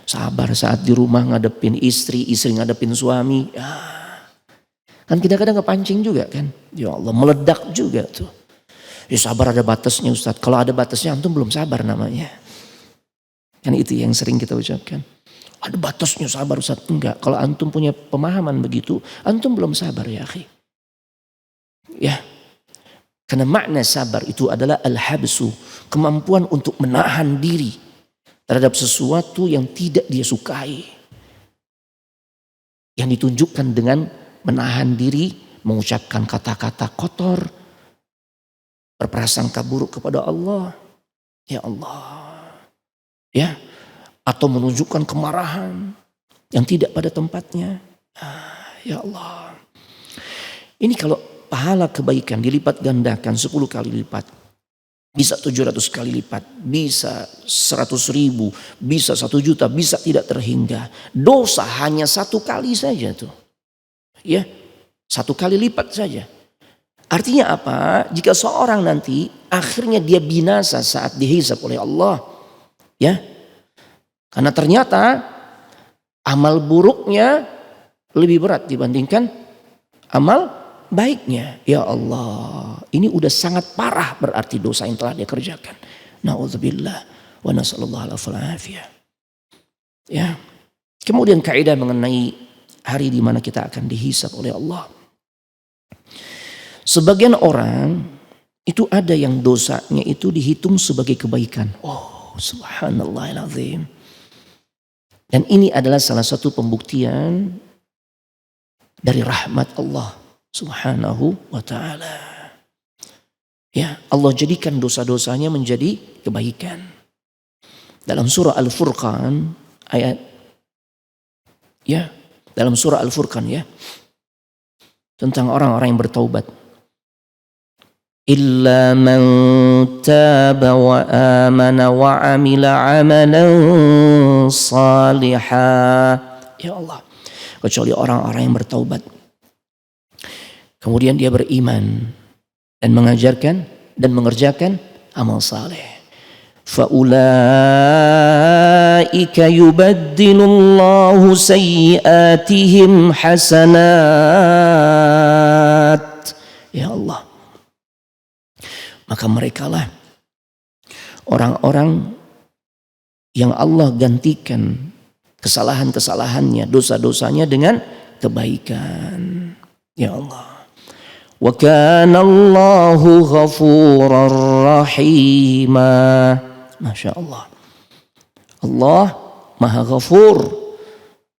S1: Sabar saat di rumah ngadepin istri ngadepin suami. Ya. Kan kita kadang kepancing juga kan. Ya Allah, meledak juga tuh. Ya sabar ada batasnya Ustaz. Kalau ada batasnya antum belum sabar namanya. Kan itu yang sering kita ucapkan. Ada batasnya sabar Ustaz. Enggak, kalau antum punya pemahaman begitu, antum belum sabar ya akhi. Ya. Karena makna sabar itu adalah al-habsu, kemampuan untuk menahan diri terhadap sesuatu yang tidak dia sukai. Yang ditunjukkan dengan menahan diri, mengucapkan kata-kata kotor, berprasangka buruk kepada Allah. Ya Allah. Ya. Atau menunjukkan kemarahan yang tidak pada tempatnya. Ya Allah. Ini kalau pahala kebaikan dilipat gandakan 10 kali lipat. Bisa 700 kali lipat. Bisa 100.000. Bisa 1 juta. Bisa tidak terhingga. Dosa hanya 1 kali saja tuh. Ya, 1 kali lipat saja. Artinya apa? Jika seorang nanti akhirnya dia binasa saat dihisab oleh Allah. Ya. Karena ternyata amal buruknya lebih berat dibandingkan amal baiknya. Ya Allah, ini udah sangat parah berarti dosa yang telah dia kerjakan. Na'udzubillah wa nasallallahu alaihi. Ya. Kemudian kaidah mengenai hari di mana kita akan dihisab oleh Allah. Sebagian orang itu ada yang dosanya itu dihitung sebagai kebaikan. Oh, subhanallahilazim. Dan ini adalah salah satu pembuktian dari rahmat Allah subhanahu wa ta'ala. Ya, Allah jadikan dosa-dosanya menjadi kebaikan. Dalam surah Al-Furqan ayat, ya, dalam surah Al-Furqan ya, tentang orang-orang yang bertaubat. Illa man taba wa amana wa amila amalan salihah. Ya Allah, kecuali orang-orang yang bertaubat. Kemudian dia beriman dan mengajarkan dan mengerjakan amal saleh. Faulaika yubaddilullahu sayyiatihim hasanat. Ya Allah. Maka merekalah orang-orang yang Allah gantikan kesalahan-kesalahannya, dosa-dosanya dengan kebaikan. Ya Allah. Wa kana Allahu ghafurar rahima. Masya Allah. Allah Maha Ghafur.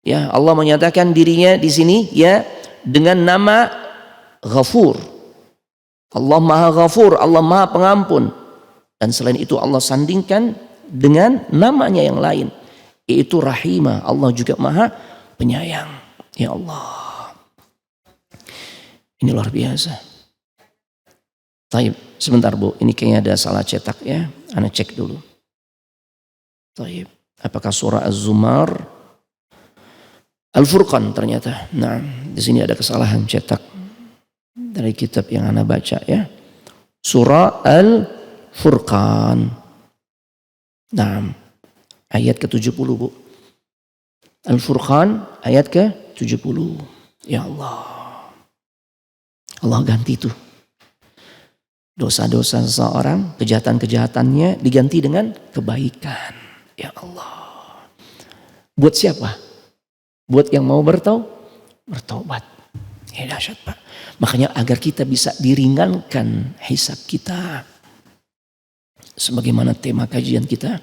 S1: Ya, Allah menyatakan dirinya di sini ya dengan nama Ghafur. Allah Maha Ghafur, Allah Maha Pengampun. Dan selain itu Allah sandingkan dengan namanya yang lain, yaitu Rahimah. Allah juga Maha Penyayang. Ya Allah. Ini luar biasa. Taib, sebentar Bu, ini kayaknya ada salah cetak ya. Ana cek dulu. Taib, apakah surah Az-Zumar? Al-Furqan ternyata. Nah, di sini ada kesalahan cetak dari kitab yang ana baca ya. Surah Al-Furqan. Nah, ayat ke-70 Bu. Al-Furqan ayat ke-70. Ya Allah. Allah ganti tuh. Dosa-dosa seseorang, kejahatan-kejahatannya diganti dengan kebaikan. Ya Allah. Buat siapa? Buat yang mau bertaubat. Ya dahsyat Pak. Makanya agar kita bisa diringankan hisab kita. Sebagaimana tema kajian kita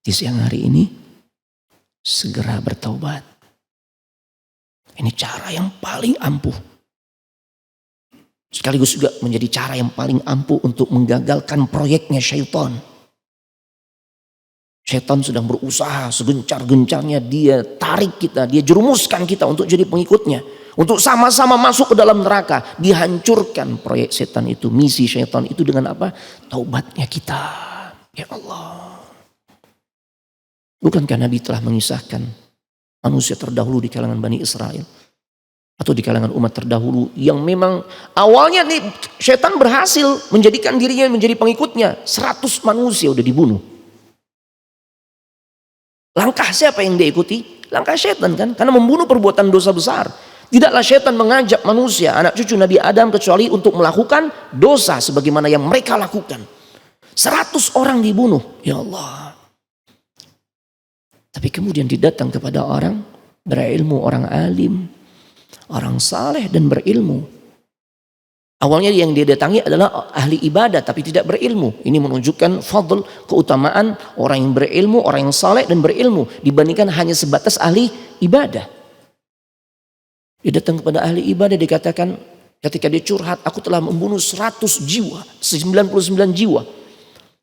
S1: di siang hari ini. Segera bertaubat. Ini cara yang paling ampuh. Sekaligus juga menjadi cara yang paling ampuh untuk menggagalkan proyeknya syaitan. Syaitan sedang berusaha segencar-gencarnya dia tarik kita, dia jerumuskan kita untuk jadi pengikutnya. Untuk sama-sama masuk ke dalam neraka. Dihancurkan proyek setan itu, misi syaitan itu dengan apa? Taubatnya kita. Ya Allah. Bukankah Nabi telah mengisahkan manusia terdahulu di kalangan Bani Israel atau di kalangan umat terdahulu yang memang awalnya nih setan berhasil menjadikan dirinya menjadi pengikutnya. 100 manusia udah dibunuh. Langkah siapa yang dia ikuti? Langkah setan kan, karena membunuh perbuatan dosa besar. Tidaklah setan mengajak manusia, anak cucu Nabi Adam, kecuali untuk melakukan dosa sebagaimana yang mereka lakukan. 100 orang dibunuh, ya Allah. Tapi kemudian didatang kepada orang berilmu, orang alim, orang saleh dan berilmu. Awalnya yang dia datangi adalah ahli ibadah tapi tidak berilmu. Ini menunjukkan fadl, keutamaan orang yang berilmu, orang yang saleh dan berilmu dibandingkan hanya sebatas ahli ibadah. Dia datang kepada ahli ibadah, dikatakan ketika dia curhat, aku telah membunuh 100 jiwa, 99 jiwa.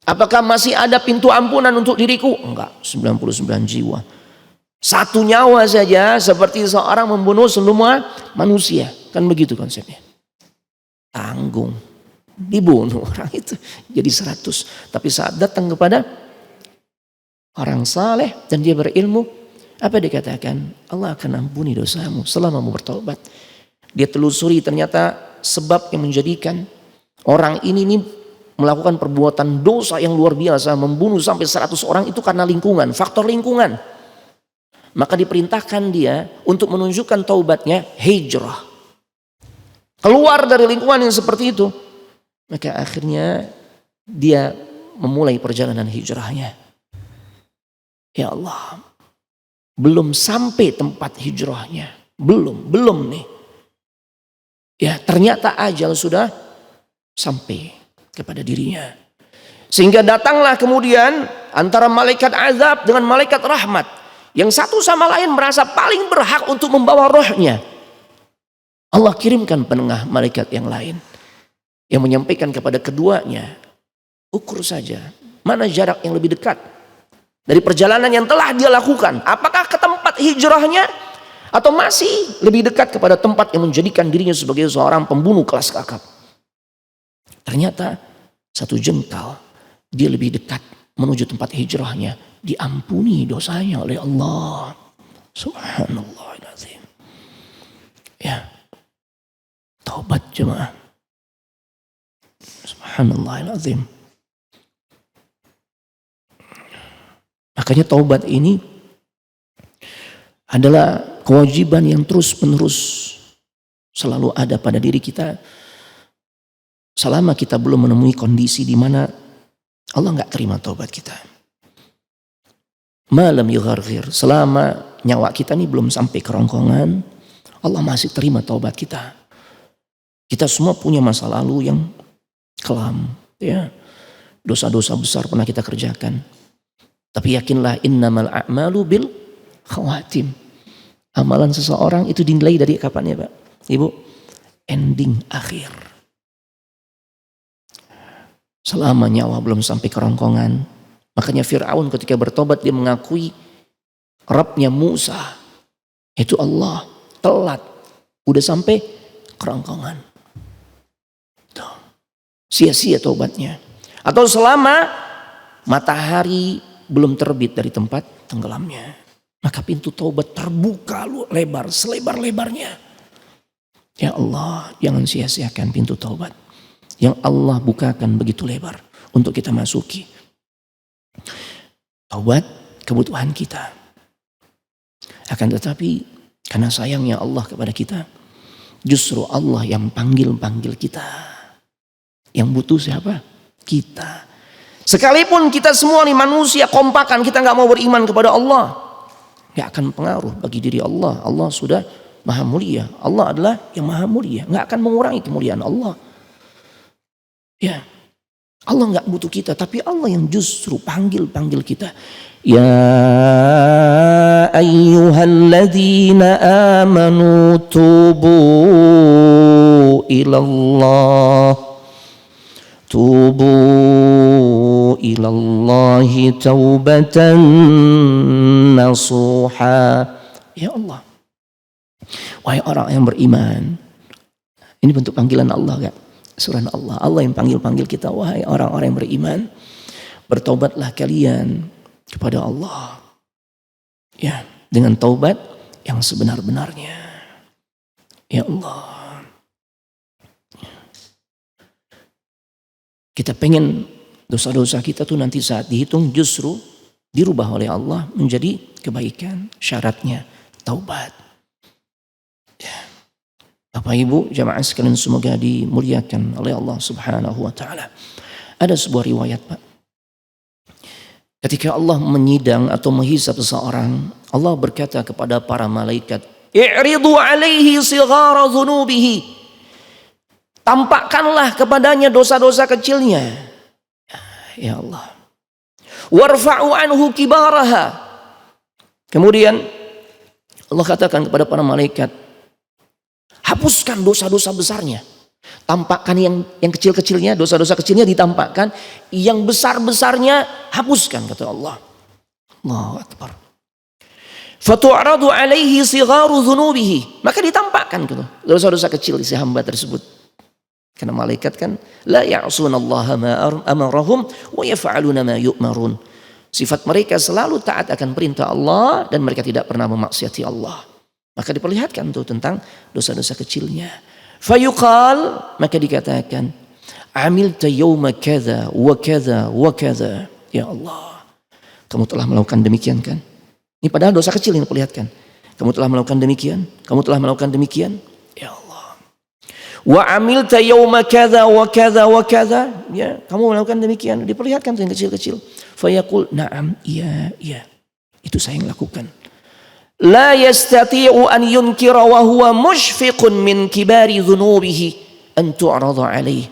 S1: Apakah masih ada pintu ampunan untuk diriku? Enggak, 99 jiwa. 1 nyawa saja seperti seorang membunuh semua manusia. Kan begitu konsepnya. Tanggung. Dibunuh orang itu jadi 100. Tapi saat datang kepada orang saleh dan dia berilmu, apa dikatakan? Allah akan ampuni dosamu selama mau bertobat. Dia telusuri, ternyata sebab yang menjadikan orang ini melakukan perbuatan dosa yang luar biasa, membunuh sampai 100 orang itu karena lingkungan, faktor lingkungan. Maka diperintahkan dia untuk menunjukkan taubatnya hijrah. Keluar dari lingkungan yang seperti itu. Maka akhirnya dia memulai perjalanan hijrahnya. Ya Allah. Belum sampai tempat hijrahnya. Belum nih. Ya, ternyata ajal sudah sampai kepada dirinya. Sehingga datanglah kemudian antara malaikat azab dengan malaikat rahmat. Yang satu sama lain merasa paling berhak untuk membawa rohnya. Allah kirimkan penengah malaikat yang lain. Yang menyampaikan kepada keduanya. Ukur saja. Mana jarak yang lebih dekat. Dari perjalanan yang telah dia lakukan. Apakah ke tempat hijrahnya. Atau masih lebih dekat kepada tempat yang menjadikan dirinya sebagai seorang pembunuh kelas kakap. Ternyata 1 jengkal. Dia lebih dekat menuju tempat hijrahnya. Diampuni dosanya oleh Allah. Subhanallahirrahmanirrahim. Ya. Taubat jemaah. Subhanallahirrahmanirrahim. Makanya taubat ini adalah kewajiban yang terus menerus selalu ada pada diri kita. Selama kita belum menemui kondisi di mana Allah nggak terima taubat kita. Malam yugharghir, selama nyawa kita ini belum sampai kerongkongan, Allah masih terima taubat kita. Kita semua punya masa lalu yang kelam, ya. Dosa-dosa besar pernah kita kerjakan. Tapi yakinlah innamal a'malu bil khawatim. Amalan seseorang itu dinilai dari kapan ya Pak? Ibu? Ending akhir. Selama nyawa belum sampai kerongkongan. Makanya Fir'aun ketika bertobat dia mengakui Rabbnya Musa. Itu Allah. Telat. Udah sampai kerongkongan. Tuh. Sia-sia tobatnya. Atau selama matahari belum terbit dari tempat tenggelamnya. Maka pintu taubat terbuka lebar, selebar-lebarnya. Ya Allah, jangan sia-siakan pintu taubat. Yang Allah bukakan begitu lebar untuk kita masuki. Taubat kebutuhan kita. Akan tetapi karena sayangnya Allah kepada kita, justru Allah yang panggil-panggil kita. Yang butuh siapa? Kita. Sekalipun kita semua nih manusia kompakan, kita gak mau beriman kepada Allah, gak akan pengaruh bagi diri Allah. Allah sudah maha mulia. Allah adalah yang maha mulia. Gak akan mengurangi kemuliaan Allah. Ya, Allah gak butuh kita, tapi Allah yang justru panggil-panggil kita. Ya ayyuhalladzina amanu tubu ilallah. Tubu ilallahi taubatan nasuha. Ya Allah. Wahai orang yang beriman. Ini bentuk panggilan Allah kan? Surah Allah. Allah yang panggil-panggil kita. Wahai orang-orang yang beriman. Bertobatlah kalian kepada Allah. Ya, dengan taubat yang sebenar-benarnya. Ya Allah. Kita pengen dosa-dosa kita tuh nanti saat dihitung justru dirubah oleh Allah menjadi kebaikan. Syaratnya taubat. Ya. Bapak Ibu jamaah sekalian semoga dimuliakan oleh Allah Subhanahu wa taala. Ada sebuah riwayat, Pak. Ketika Allah menyidang atau menghisab seseorang, Allah berkata kepada para malaikat, "I'ridu alaihi sighara dzunubihi." Tampakkanlah kepadanya dosa-dosa kecilnya. Ya Allah. Warfa'u anhu kibaraha. Kemudian Allah katakan kepada para malaikat, hapuskan dosa-dosa besarnya. Tampakkan yang kecil-kecilnya, dosa-dosa kecilnya ditampakkan, yang besar-besarnya hapuskan, kata Allah. Allahu Akbar. Fatu'radu alaihi sigharu dzunubihi. Maka ditampakkan gitu, dosa-dosa kecil si hamba tersebut. Karena malaikat kan la ya'sunallaha ma amarahum wa yaf'aluna ma yu'marun. Sifat mereka selalu taat akan perintah Allah dan mereka tidak pernah memaksiati Allah. Maka diperlihatkan tuh tentang dosa-dosa kecilnya. Fayuqal, maka dikatakan, amilta yawma kadza wa kadza wa kadza. Ya Allah, kamu telah melakukan demikian kan? Ini padahal dosa kecil yang diperlihatkan. Kamu telah melakukan demikian, kamu telah melakukan demikian. Ya Allah. Wa amilta yawma kadza wa kadza wa kadza. Ya, kamu melakukan demikian. Diperlihatkan yang kecil-kecil. Fayaqul, na'am, iya, iya. Itu saya yang lakukan. La yastati'u an yunkira wa huwa mushfiqun min kibari dhunubihi an tu'rada alaih.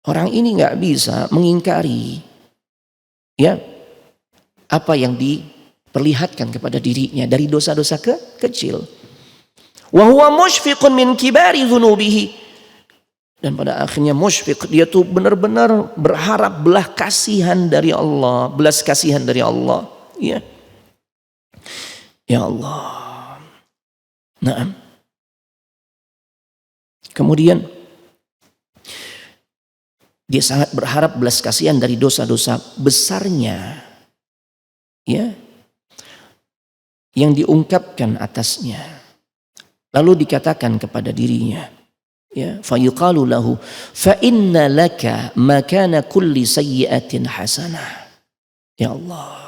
S1: Orang ini enggak bisa mengingkari ya apa yang diperlihatkan kepada dirinya dari dosa-dosa kecil. Wa huwa mushfiqun min kibari dhunubihi. Dan pada akhirnya musyfiq, dia tuh benar-benar berharap belas kasihan dari Allah, ya. Ya Allah. Naam. Kemudian dia sangat berharap belas kasihan dari dosa-dosa besarnya, ya, yang diungkapkan atasnya. Lalu dikatakan kepada dirinya, ya, fayuqalu lahu fa inna laka makana kulli sayyi'atin hasanah. Ya Allah.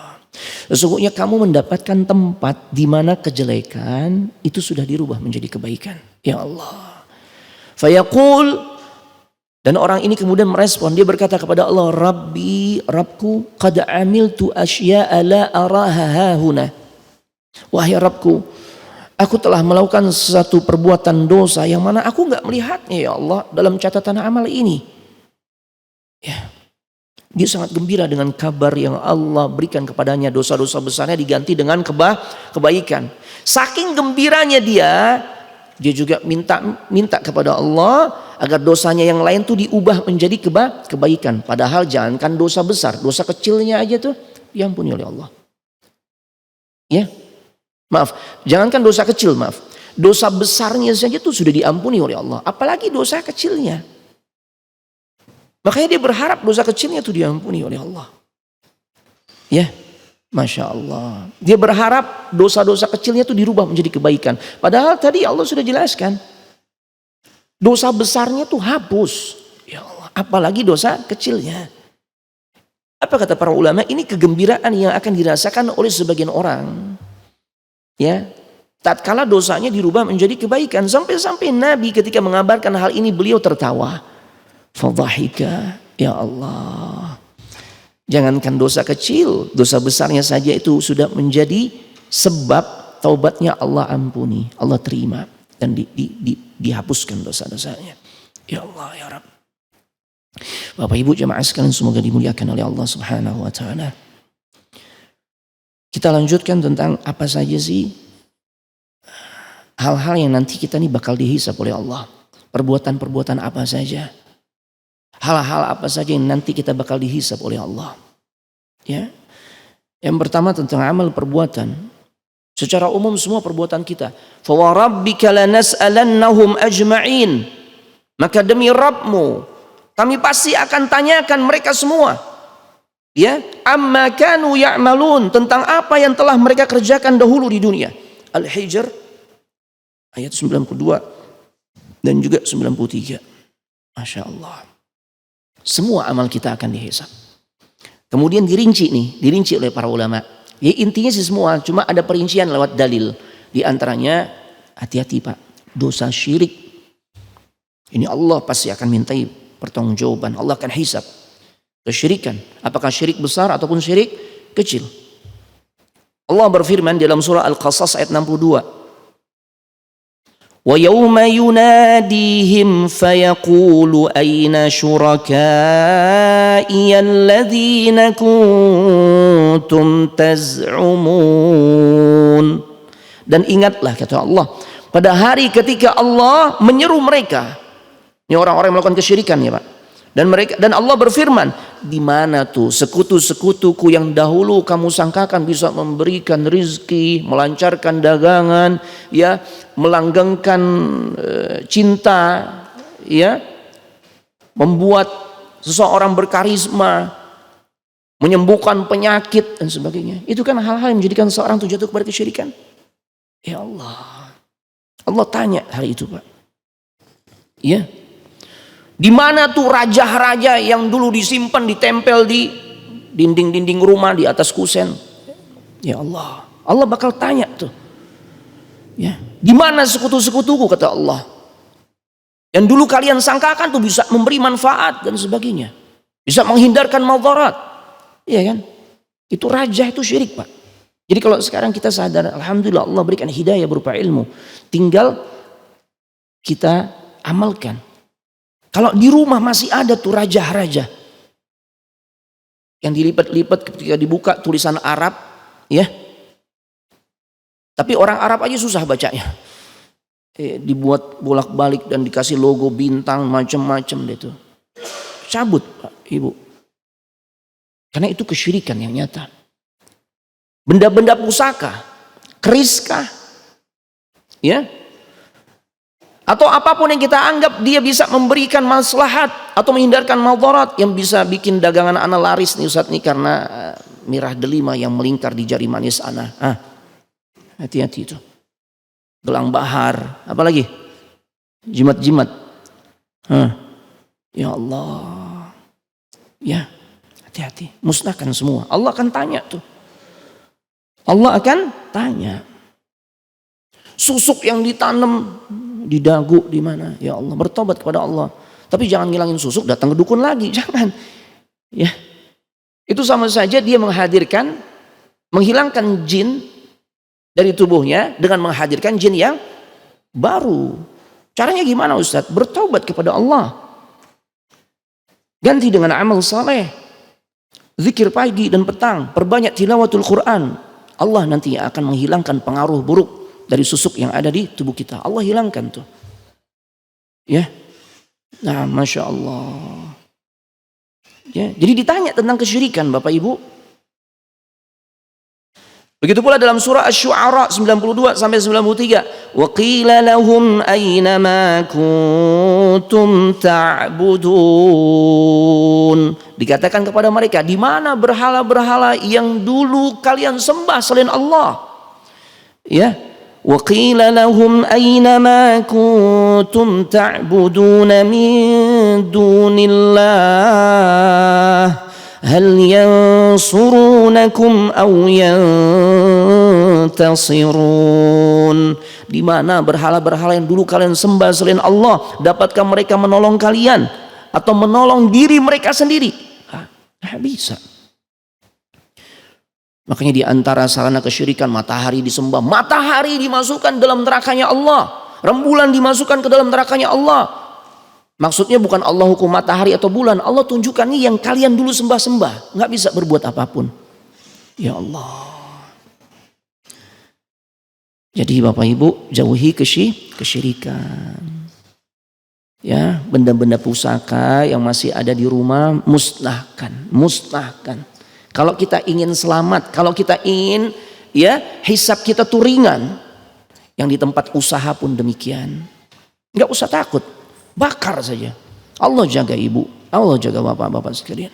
S1: Sesungguhnya kamu mendapatkan tempat di mana kejelekan itu sudah dirubah menjadi kebaikan. Ya Allah. Fayaqul, dan orang ini kemudian merespon, dia berkata kepada Allah, Rabbi, Rabbku, qad amiltu asya'a la araha hahuna. Wahai Rabbku, aku telah melakukan satu perbuatan dosa yang mana aku enggak melihatnya, ya Allah, dalam catatan amal ini. Ya. Dia sangat gembira dengan kabar yang Allah berikan kepadanya, dosa-dosa besarnya diganti dengan kebaikan. Saking gembiranya dia juga minta kepada Allah agar dosanya yang lain tuh diubah menjadi kebaikan. Padahal jangankan dosa besar, dosa kecilnya aja tuh diampuni oleh Allah. Ya, maaf, jangankan dosa kecil, maaf, dosa besarnya saja tuh sudah diampuni oleh Allah. Apalagi dosa kecilnya. Makanya dia berharap dosa kecilnya itu diampuni oleh Allah. Ya, Masya Allah. Dia berharap dosa-dosa kecilnya itu dirubah menjadi kebaikan. Padahal tadi Allah sudah jelaskan. Dosa besarnya itu hapus. Ya Allah, apalagi dosa kecilnya. Apa kata para ulama? Ini kegembiraan yang akan dirasakan oleh sebagian orang. Ya, tatkala dosanya dirubah menjadi kebaikan. Sampai-sampai Nabi ketika mengabarkan hal ini beliau tertawa. Fadhahika, ya Allah. Jangankan dosa kecil, dosa besarnya saja itu sudah menjadi sebab taubatnya Allah ampuni, Allah terima dan dihapuskan dosa-dosanya. Ya Allah, ya Rabb. Bapak Ibu jamaah sekalian semoga dimuliakan oleh Allah Subhanahu wa taala. Kita lanjutkan tentang apa saja sih hal-hal yang nanti kita nih bakal dihisab oleh Allah. Perbuatan-perbuatan apa saja? Hal-hal apa saja yang nanti kita bakal dihisab oleh Allah. Ya. Yang pertama tentang amal perbuatan. Secara umum semua perbuatan kita. Fa wa rabbika lanas'alannahum ajma'in. Maka demi Rabbmu, kami pasti akan tanyakan mereka semua. Ya, amma kanu ya'malun, tentang apa yang telah mereka kerjakan dahulu di dunia. Al-Hijr ayat 92 dan juga 93. Masya Allah. Semua amal kita akan dihisab. Kemudian dirinci oleh para ulama. Ya intinya sih semua, cuma ada perincian lewat dalil. Di antaranya, hati-hati Pak, dosa syirik. Ini Allah pasti akan mintai pertanggungjawaban. Allah akan hisab. Kesyirikan, apakah syirik besar ataupun syirik kecil. Allah berfirman dalam surah Al-Qasas ayat 62. Wa yawma yunadihim fayaqulu ayna syurakai alladhina kuntum taz'umun. Dan ingatlah, kata Allah, pada hari ketika Allah menyeru mereka, ini orang-orang yang melakukan kesyirikan ya Pak. Dan Allah berfirman, di mana tuh sekutu-sekutuku yang dahulu kamu sangkakan bisa memberikan rizki, melancarkan dagangan, ya, melanggengkan cinta, ya, membuat seseorang berkarisma, menyembuhkan penyakit dan sebagainya. Itu kan hal-hal yang menjadikan seorang itu jatuh kepada kesyirikan. Ya Allah, Allah tanya hari itu Pak. Ya. Di mana tuh raja-raja yang dulu disimpan, ditempel di dinding-dinding rumah, di atas kusen? Ya Allah, Allah bakal tanya tuh. Ya, di mana sekutu-sekutuku, kata Allah? Yang dulu kalian sangkakan tuh bisa memberi manfaat dan sebagainya, bisa menghindarkan madarat, iya kan? Itu raja, itu syirik Pak. Jadi kalau sekarang kita sadar, alhamdulillah Allah berikan hidayah berupa ilmu, tinggal kita amalkan. Kalau di rumah masih ada tuh raja-raja yang dilipat-lipat ketika dibuka tulisan Arab, ya. Tapi orang Arab aja susah bacanya. Dibuat bolak-balik dan dikasih logo bintang macam-macam deh tuh. Cabut Pak, Ibu. Karena itu kesyirikan yang nyata. Benda-benda pusaka, keriskah, ya. Atau apapun yang kita anggap dia bisa memberikan maslahat atau menghindarkan madarat, yang bisa bikin dagangan ana laris nih Ustaz nih karena mirah delima yang melingkar di jari manis ana. Hati-hati itu. Gelang bahar, apalagi? Jimat-jimat. Ya Allah. Ya, hati-hati. Musnahkan semua. Allah akan tanya tuh. Allah akan tanya. Susuk yang ditanam di dagu di mana? Ya Allah, bertobat kepada Allah. Tapi jangan ngilangin susuk, datang ke dukun lagi, jangan. Ya. Itu sama saja dia menghilangkan jin dari tubuhnya dengan menghadirkan jin yang baru. Caranya gimana Ustaz? Bertobat kepada Allah. Ganti dengan amal saleh. Zikir pagi dan petang, perbanyak tilawatul Quran. Allah nanti akan menghilangkan pengaruh buruk dari susuk yang ada di tubuh kita. Allah hilangkan tuh. Ya. Nah, Masya Allah. Ya, jadi ditanya tentang kesyirikan Bapak Ibu. Begitu pula dalam surah Asy-Syu'ara 92 sampai 93. Wa qila lahum aina ma kuntum ta'budun. Dikatakan kepada mereka, di mana berhala-berhala yang dulu kalian sembah selain Allah? Ya. وَقِيلَ لَهُمْ أَيْنَ مَا كُنْتُمْ تَعْبُدُونَ مِنْ دُونِ اللَّهِ هَلْ يَنْصُرُونَكُمْ أَوْ يَنْتَصِرُونَ. Di mana berhala-berhala yang dulu kalian sembah selain Allah, dapatkah mereka menolong kalian atau menolong diri mereka sendiri? Nggak bisa. Makanya di antara sarana kesyirikan, matahari disembah. Matahari dimasukkan dalam nerakanya Allah. Rembulan dimasukkan ke dalam nerakanya Allah. Maksudnya bukan Allah hukum matahari atau bulan. Allah tunjukkan nih yang kalian dulu sembah-sembah. Nggak bisa berbuat apapun. Ya Allah. Jadi Bapak Ibu, jauhi kesyirikan. Ya, benda-benda pusaka yang masih ada di rumah, musnahkan. Kalau kita ingin selamat, kalau kita ingin ya hisab kita tuh ringan, yang di tempat usaha pun demikian. Nggak usah takut, bakar saja. Allah jaga ibu, Allah jaga bapak-bapak sekalian.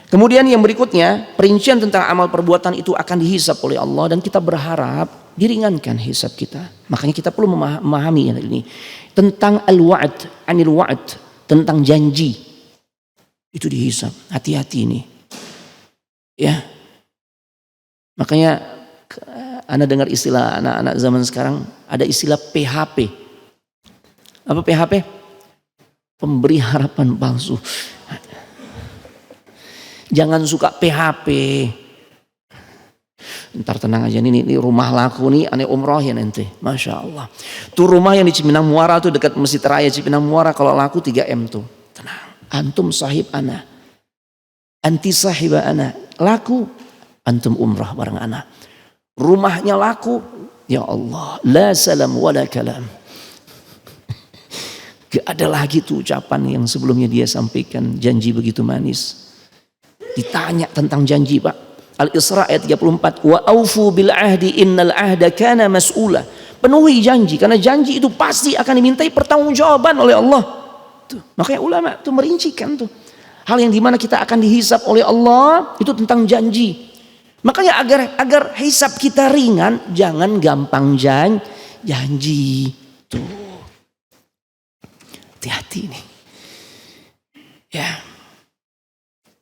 S1: Kemudian yang berikutnya, perincian tentang amal perbuatan itu akan dihisab oleh Allah dan kita berharap diringankan hisab kita. Makanya kita perlu memahami ini tentang al-wa'd, anil wa'd, tentang janji. Itu dihisab. Hati-hati ini. Ya. Makanya Anda dengar istilah anak-anak zaman sekarang, ada istilah PHP. Apa PHP? Pemberi harapan palsu. Jangan suka PHP. Ntar tenang aja, ini rumah laku nih, aneh umroh ya nanti. Masya Allah. Tuh rumah yang di Cipinang Muara tuh dekat Masjid Raya Cipinang Muara, kalau laku 3M tuh. Tenang. Antum sahib ana. Anti sahiba ana. Laku. Antum umrah bareng ana. Rumahnya laku. Ya Allah. La salam wala kalam. Gak ada lagi tuh ucapan yang sebelumnya dia sampaikan. Janji begitu manis. Ditanya tentang janji Pak. Al-Isra ayat 34. Wa aufu bil ahdi innal ahda kana mas'ula. Penuhi janji. Karena janji itu pasti akan dimintai pertanggungjawaban oleh Allah. Tuh. Makanya ulama tuh merincikan tuh. Hal yang dimana kita akan dihisab oleh Allah. Itu tentang janji. Makanya agar hisab kita ringan. Jangan gampang janji. Tuh. Hati-hati nih. Ya.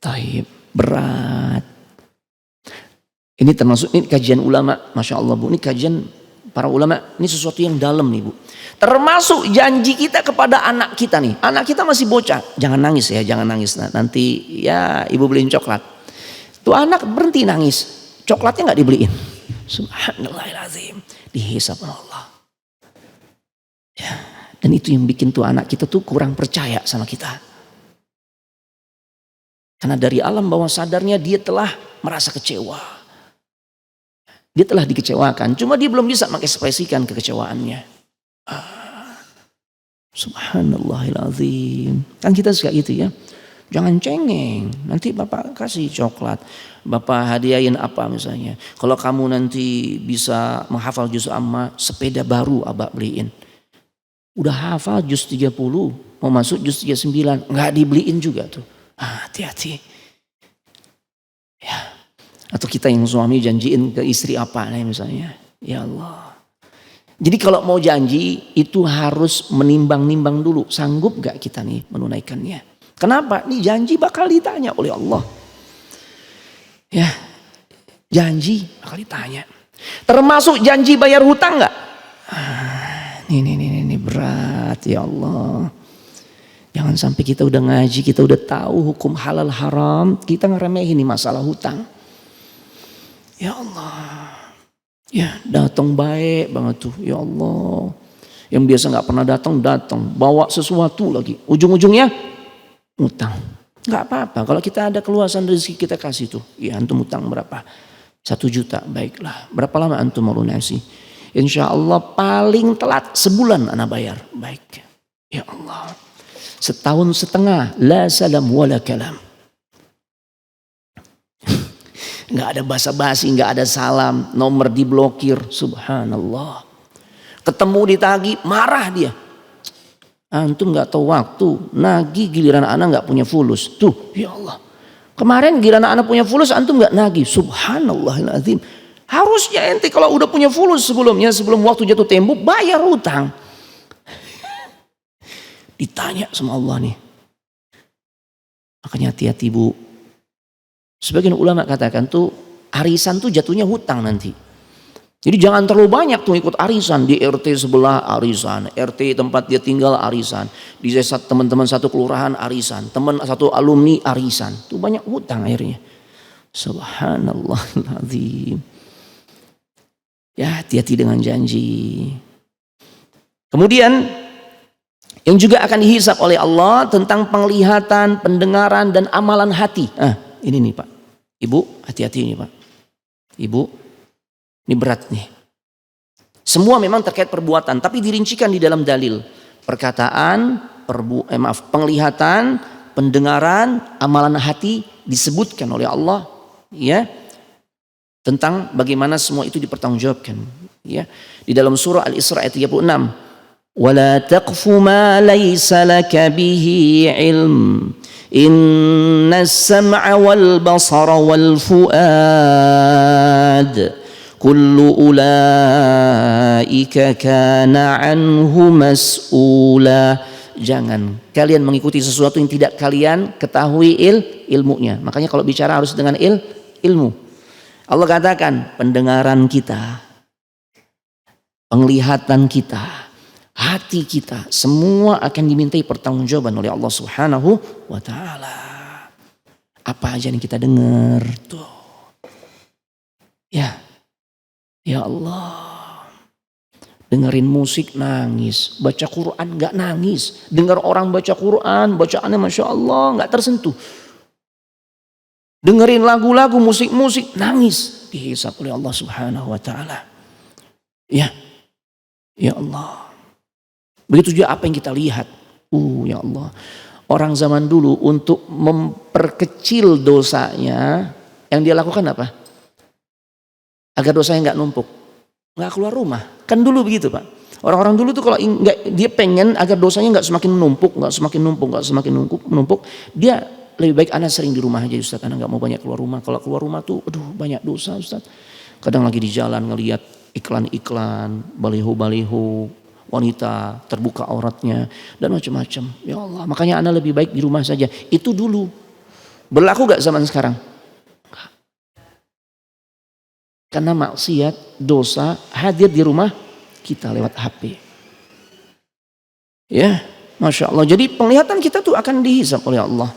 S1: Taib. Berat. Ini termasuk ini kajian ulama, Masya Allah Bu. Ini kajian para ulama, ini sesuatu yang dalam nih Bu. Termasuk janji kita kepada anak kita nih. Anak kita masih bocah, jangan nangis ya, jangan nangis. Nanti ya ibu beliin coklat. Tuh anak berhenti nangis, coklatnya nggak dibeliin. Subhanallahilazim, dihisab oleh Allah. Ya, dan itu yang bikin tuh anak kita tuh kurang percaya sama kita. Karena dari alam bawah sadarnya dia telah merasa kecewa. Dia telah dikecewakan. Cuma dia belum bisa mengekspresikan kekecewaannya. Subhanallahilazim. Kan kita suka gitu ya. Jangan cengeng. Nanti Bapak kasih coklat. Bapak hadiahin apa misalnya. Kalau kamu nanti bisa menghafal juz amma, sepeda baru Abah beliin. Udah hafal juz 30. Mau masuk juz 39. Nggak dibeliin juga tuh. Hati-hati. Ya. Atau kita yang suami janjiin ke istri apa nih misalnya. Ya Allah. Jadi kalau mau janji itu harus menimbang-nimbang dulu. Sanggup gak kita nih menunaikannya. Kenapa? Nih janji bakal ditanya oleh Allah. Ya. Janji bakal ditanya. Termasuk janji bayar hutang gak? Ini berat ya Allah. Jangan sampai kita udah ngaji, kita udah tahu hukum halal haram, kita ngeremehin nih masalah hutang. Ya Allah. Ya datang baik banget tuh. Ya Allah. Yang biasa gak pernah datang. Bawa sesuatu lagi. Ujung-ujungnya hutang. Gak apa-apa. Kalau kita ada keluasan rezeki kita kasih tuh. Ya antum hutang berapa? 1 juta. Baiklah. Berapa lama antum mau lunasi? Insya Allah paling telat sebulan anak bayar. Baik. Ya Allah. 1,5 tahun. La salam wala kalam. Nggak ada basa-basi, nggak ada salam, nomor diblokir, subhanallah. Ketemu ditagih, marah dia. Antum nggak tahu waktu, nagih giliran anak nggak punya fulus. Tuh, ya Allah. Kemarin giliran anak punya fulus, antum nggak nagih, subhanallahilazim. Harusnya ente kalau udah punya fulus sebelumnya, sebelum waktu jatuh tempo, bayar hutang. Ditanya sama Allah nih. Makanya hati-hati Bu. Sebagian ulama katakan tuh arisan tuh jatuhnya hutang nanti. Jadi jangan terlalu banyak tuh ikut arisan. Di RT sebelah arisan, RT tempat dia tinggal arisan, di teman-teman satu kelurahan arisan, teman satu alumni arisan. Tuh banyak hutang akhirnya. Subhanallahilazim. Ya hati-hati dengan janji. Kemudian yang juga akan dihisab oleh Allah tentang penglihatan, pendengaran dan amalan hati. Ini nih Pak. Ibu, hati-hati ini Pak. Ibu, ini berat nih. Semua memang terkait perbuatan, tapi dirincikan di dalam dalil. Perkataan, penglihatan, pendengaran, amalan hati disebutkan oleh Allah, ya, tentang bagaimana semua itu dipertanggungjawabkan. Ya, di dalam surah Al-Isra ayat 36. ولا تقف ما ليس لك به علم إن السمع والبصر والفؤاد كل أولئك كان عنه مسؤولا. Jangan kalian mengikuti sesuatu yang tidak kalian ketahui ilmunya. Makanya kalau bicara harus dengan ilmu. Allah katakan pendengaran kita, penglihatan kita, hati kita, semua akan dimintai pertanggungjawaban oleh Allah Subhanahu wa taala. Apa aja yang kita dengar tuh. Ya Allah. Dengerin musik nangis, baca Quran nggak nangis, dengar orang baca Quran, bacaannya masya Allah nggak tersentuh. Dengerin lagu-lagu, musik-musik nangis, dihisab oleh Allah Subhanahu Wa Taala. Ya Allah. Begitu juga apa yang kita lihat. Ya Allah. Orang zaman dulu untuk memperkecil dosanya, yang dia lakukan apa? Agar dosanya nggak numpuk. Nggak keluar rumah, kan dulu begitu Pak. Orang-orang dulu tuh kalau dia pengen agar dosanya nggak semakin numpuk, menumpuk, dia lebih baik anak sering di rumah aja Ustaz, anak nggak mau banyak keluar rumah. Kalau keluar rumah tuh, banyak dosa Ustaz. Kadang lagi di jalan ngelihat iklan-iklan, baliho-baliho, wanita terbuka auratnya dan macam-macam. Ya Allah, makanya anak lebih baik di rumah saja. Itu dulu. Berlaku nggak zaman sekarang? Karena maksiat, dosa hadir di rumah kita lewat HP. Ya, Masya Allah. Jadi penglihatan kita tuh akan dihisab oleh Allah.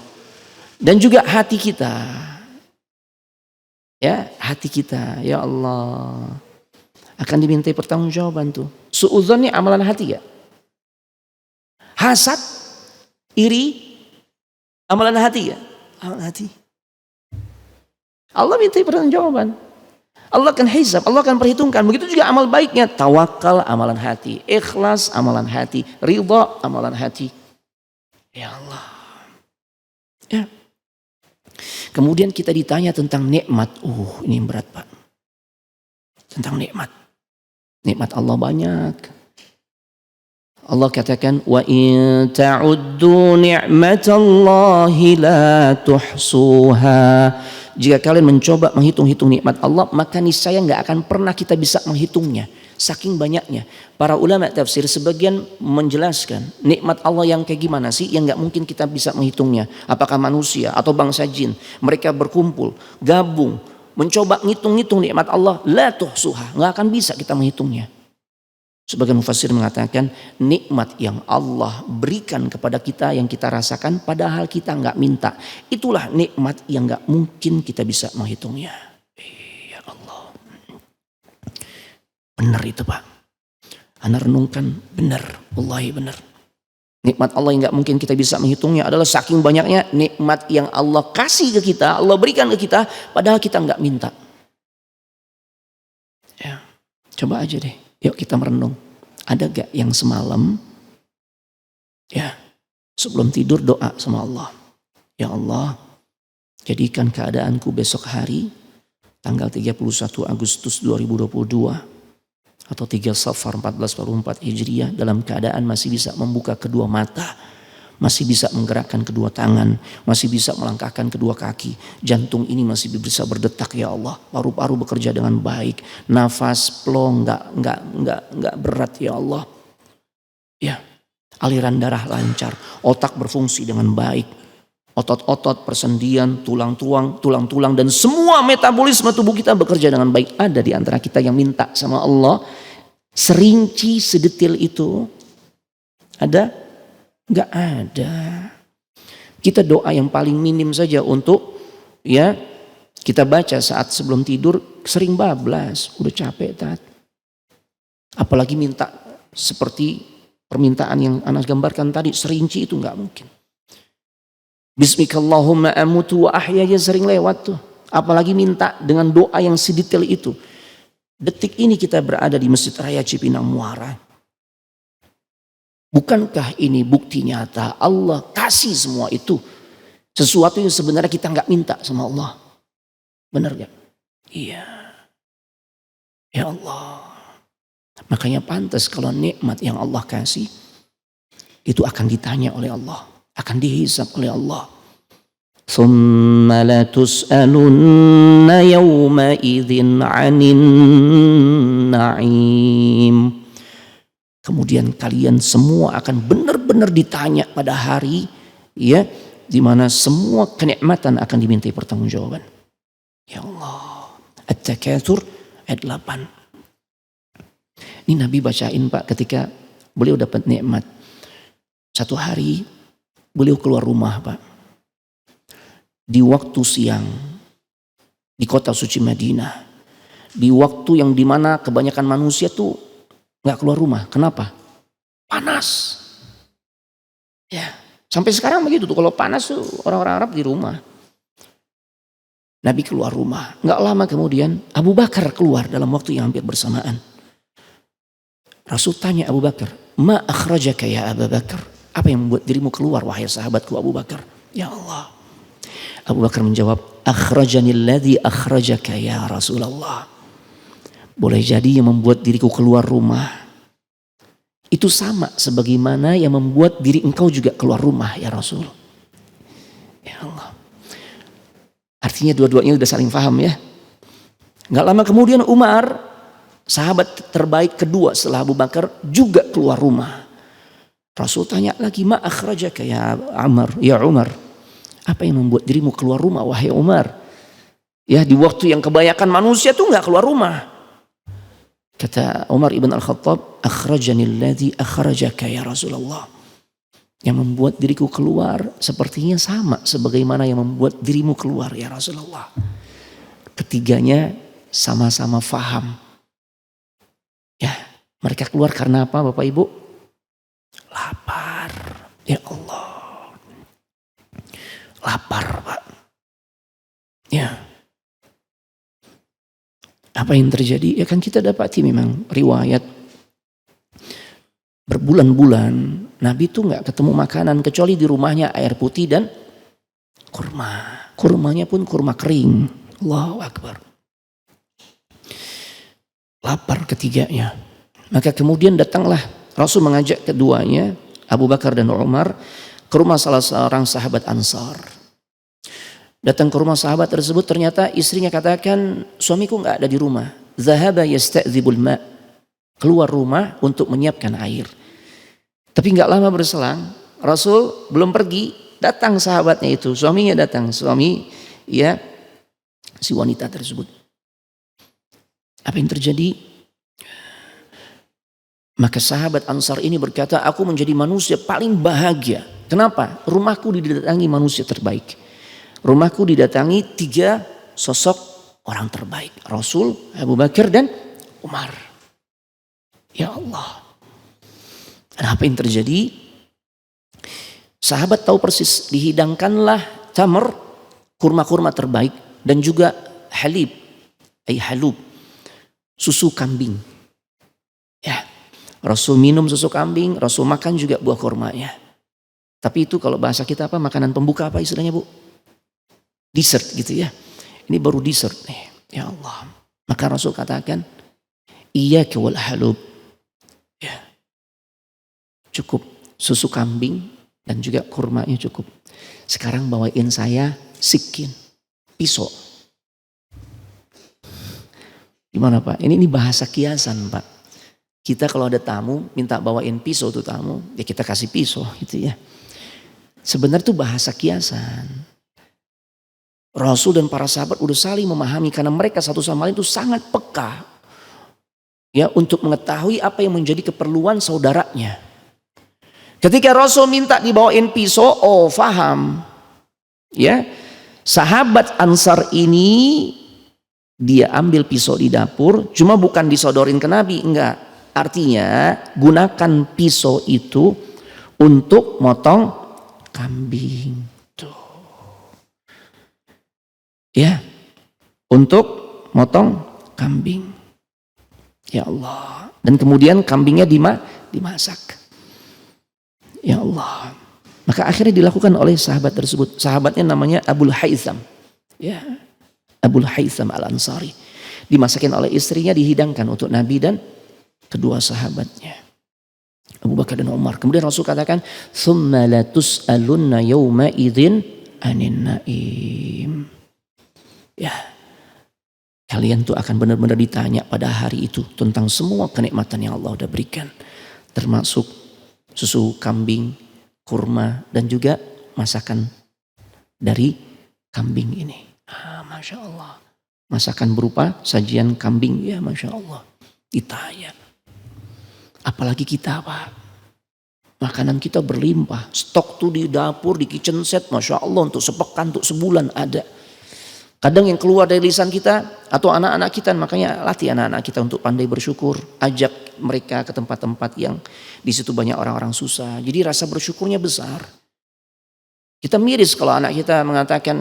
S1: Dan juga hati kita. Ya, hati kita. Ya Allah. Akan dimintai pertanggungjawaban tuh. Suudzon ini amalan hati ya. Hasad, iri, amalan hati ya. Amalan hati. Allah mintai pertanggungjawaban. Allah akan hisab, Allah akan perhitungkan. Begitu juga amal baiknya. Tawakal, amalan hati. Ikhlas, amalan hati. Ridha, amalan hati. Ya Allah. Ya. Kemudian kita ditanya tentang nikmat. Ini berat Pak. Tentang nikmat. Nikmat Allah banyak. Allah katakan, wa in ta'uddu ni'matallahi la tuhsuha. Jika kalian mencoba menghitung-hitung nikmat Allah, maka niscaya nggak akan pernah kita bisa menghitungnya. Saking banyaknya. Para ulama tafsir sebagian menjelaskan nikmat Allah yang kayak gimana sih yang nggak mungkin kita bisa menghitungnya. Apakah manusia atau bangsa jin, mereka berkumpul, gabung, mencoba ngitung-ngitung nikmat Allah, la tuhsuha, nggak akan bisa kita menghitungnya. Sebagian mufassir mengatakan nikmat yang Allah berikan kepada kita yang kita rasakan padahal kita nggak minta. Itulah nikmat yang nggak mungkin kita bisa menghitungnya. Ya Allah. Benar itu Pak. Anda renungkan benar. Wallahi benar. Nikmat Allah yang nggak mungkin kita bisa menghitungnya adalah saking banyaknya nikmat yang Allah kasih ke kita, Allah berikan ke kita padahal kita nggak minta. Ya, coba aja deh. Yuk kita merenung. Ada gak yang semalam ya sebelum tidur doa sama Allah. Ya Allah, jadikan keadaanku besok hari tanggal 31 Agustus 2022 atau 3 Safar 1444 Hijriah dalam keadaan masih bisa membuka kedua mata, masih bisa menggerakkan kedua tangan, masih bisa melangkahkan kedua kaki, jantung ini masih bisa berdetak ya Allah, paru-paru bekerja dengan baik, nafas plong nggak berat ya Allah, ya aliran darah lancar, otak berfungsi dengan baik, otot-otot, persendian, tulang-tulang dan semua metabolisme tubuh kita bekerja dengan baik. Ada di antara kita yang minta sama Allah serinci sedetil itu? Ada? Nggak ada. Kita doa yang paling minim saja untuk ya kita baca saat sebelum tidur sering bablas, udah capek tat. Apalagi minta seperti permintaan yang Anas gambarkan tadi serinci itu nggak mungkin. Bismikallahumma amutu wa ahya aja sering lewat tuh. Apalagi minta dengan doa yang sedetail itu. Detik ini kita berada di Masjid Raya Cipinang Muara. Bukankah ini bukti nyata Allah kasih semua itu? Sesuatu yang sebenarnya kita nggak minta sama Allah. Benar gak? Iya. Ya Allah. Makanya pantas kalau nikmat yang Allah kasih itu akan ditanya oleh Allah, akan dihisab oleh Allah. Tsumma latus'alunna yawma idzin 'anin na'im. Kemudian kalian semua akan benar-benar ditanya pada hari ya di mana semua kenikmatan akan dimintai pertanggungjawaban. Ya Allah. At-Takatsur ayat 8. Ini Nabi bacain Pak ketika beliau dapat nikmat. Satu hari beliau keluar rumah Pak. Di waktu siang di kota suci Madinah. Di waktu yang dimana kebanyakan manusia tuh gak keluar rumah. Kenapa? Panas. Ya, sampai sekarang begitu tuh. Kalau panas tuh orang-orang Arab di rumah. Nabi keluar rumah. Gak lama kemudian Abu Bakar keluar dalam waktu yang hampir bersamaan. Rasul tanya Abu Bakar, "Ma akhrajaka ya Abu Bakar?" Apa yang membuat dirimu keluar wahai sahabatku Abu Bakar? Ya Allah. Abu Bakar menjawab, "Akhrajani alladhi akhrajaka ya Rasulullah." Boleh jadi yang membuat diriku keluar rumah itu sama sebagaimana yang membuat diri engkau juga keluar rumah ya Rasul. Ya Allah. Artinya dua-duanya udah saling paham ya. Gak lama kemudian Umar, sahabat terbaik kedua setelah Abu Bakar, juga keluar rumah. Rasul tanya lagi, "Ma akhrajaka ya Umar?" Ya Umar, apa yang membuat dirimu keluar rumah wahai Umar? Ya di waktu yang kebanyakan manusia tuh gak keluar rumah. Kata Umar ibn al-Khattab, "Akhrajani alladhi akhrajaka ya Rasulullah." Yang membuat diriku keluar sepertinya sama sebagaimana yang membuat dirimu keluar ya Rasulullah. Ketiganya sama-sama faham. Ya, mereka keluar karena apa Bapak Ibu? Lapar. Ya Allah. Lapar Pak. Ya. Apa yang terjadi? Ya kan kita dapati memang riwayat berbulan-bulan Nabi tuh gak ketemu makanan kecuali di rumahnya air putih dan kurma. Kurmanya pun kurma kering. Allahu Akbar. Lapar ketiganya. Maka kemudian datanglah Rasul mengajak keduanya Abu Bakar dan Umar ke rumah salah seorang sahabat Ansar. Datang ke rumah sahabat tersebut ternyata istrinya katakan, "Suamiku gak ada di rumah. Zahaba yasta'dzibul ma'." Keluar rumah untuk menyiapkan air. Tapi gak lama berselang, Rasul belum pergi, datang sahabatnya itu, suaminya datang, suami ya si wanita tersebut. Apa yang terjadi? Maka sahabat Ansar ini berkata, "Aku menjadi manusia paling bahagia. Kenapa? Rumahku didatangi manusia terbaik. Rumahku didatangi 3 sosok orang terbaik. Rasul, Abu Bakar dan Umar." Ya Allah. Dan apa yang terjadi? Sahabat tahu persis, dihidangkanlah tamar, kurma-kurma terbaik, dan juga halib, halub, susu kambing. Ya, Rasul minum susu kambing, Rasul makan juga buah kurmanya. Tapi itu kalau bahasa kita apa? Makanan pembuka apa istilahnya Bu? Dessert gitu ya. Ini baru dessert nih. Ya Allah. Maka Rasul katakan, "Iyyaka wal halub." Ya. Cukup susu kambing dan juga kurmanya cukup. Sekarang bawain saya sikin, pisau. Gimana Pak? Ini bahasa kiasan Pak. Kita kalau ada tamu minta bawain pisau tuh tamu, ya kita kasih pisau gitu ya. Sebenarnya itu bahasa kiasan. Rasul dan para sahabat udah saling memahami karena mereka satu sama lain itu sangat peka. Ya, untuk mengetahui apa yang menjadi keperluan saudaranya. Ketika Rasul minta dibawain pisau, oh faham. Ya, sahabat Ansar ini dia ambil pisau di dapur, cuma bukan disodorin ke Nabi, enggak. Artinya gunakan pisau itu untuk motong kambing. Tuh. Ya, untuk motong kambing. Ya Allah. Dan kemudian kambingnya dimasak. Ya Allah. Maka akhirnya dilakukan oleh sahabat tersebut. Sahabatnya namanya Abul Haytham. Ya, Abul Haytham Al-Ansari. Dimasakin oleh istrinya, dihidangkan untuk Nabi dan kedua sahabatnya, Abu Bakar dan Umar. Kemudian Rasul katakan, "Tsumma la tus'alunna yawma idzin 'anin na'im." Ya, kalian tuh akan benar-benar ditanya pada hari itu tentang semua kenikmatan yang Allah udah berikan, termasuk susu kambing, kurma, dan juga masakan dari kambing ini. Masya Allah. Masakan berupa sajian kambing, ya Masya Allah. Ditanya. Apalagi kita, Pak. Makanan kita berlimpah. Stok tuh di dapur, di kitchen set, Masya Allah, untuk sepekan, untuk sebulan ada. Kadang yang keluar dari lisan kita atau anak-anak kita, makanya latih anak-anak kita untuk pandai bersyukur. Ajak mereka ke tempat-tempat yang di situ banyak orang-orang susah. Jadi rasa bersyukurnya besar. Kita miris kalau anak kita mengatakan,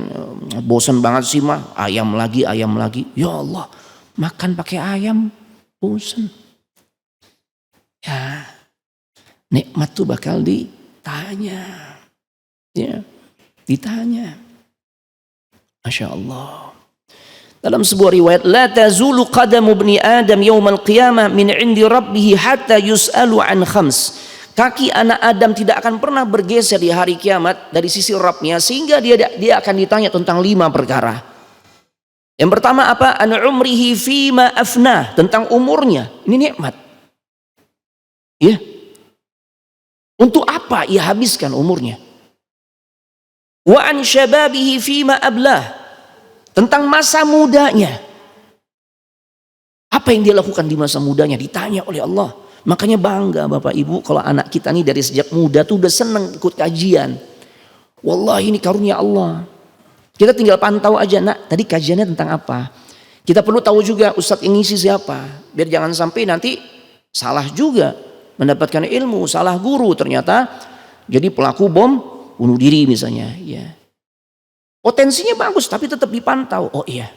S1: bosan banget sih mah, ayam lagi, ayam lagi. Ya Allah, makan pakai ayam, bosan. Ya, nikmat tuh bakal ditanya. Ya, ditanya. Masya Allah. Dalam sebuah riwayat, la tazulu qadamu ibni Adam yaumal qiyamah min indi rabbih hatta yus'alu an khams. Kaki anak Adam tidak akan pernah bergeser di hari kiamat dari sisi Rabbnya, sehingga dia akan ditanya tentang 5 perkara. Yang pertama apa? An umrihi fima afnah, tentang umurnya. Ini nikmat. Ya. Untuk apa ia habiskan umurnya? Wa an syababihi fima ablah, tentang masa mudanya. Apa yang dia lakukan di masa mudanya ditanya oleh Allah. Makanya bangga Bapak Ibu kalau anak kita nih dari sejak muda tuh udah seneng ikut kajian. Wallahi ini karunia Allah. Kita tinggal pantau aja, nak tadi kajiannya tentang apa. Kita perlu tahu juga ustadz yang ngisi siapa. Biar jangan sampai nanti salah juga. Mendapatkan ilmu, salah guru ternyata jadi pelaku bom bunuh diri misalnya. Ya. Potensinya bagus tapi tetap dipantau. Oh iya.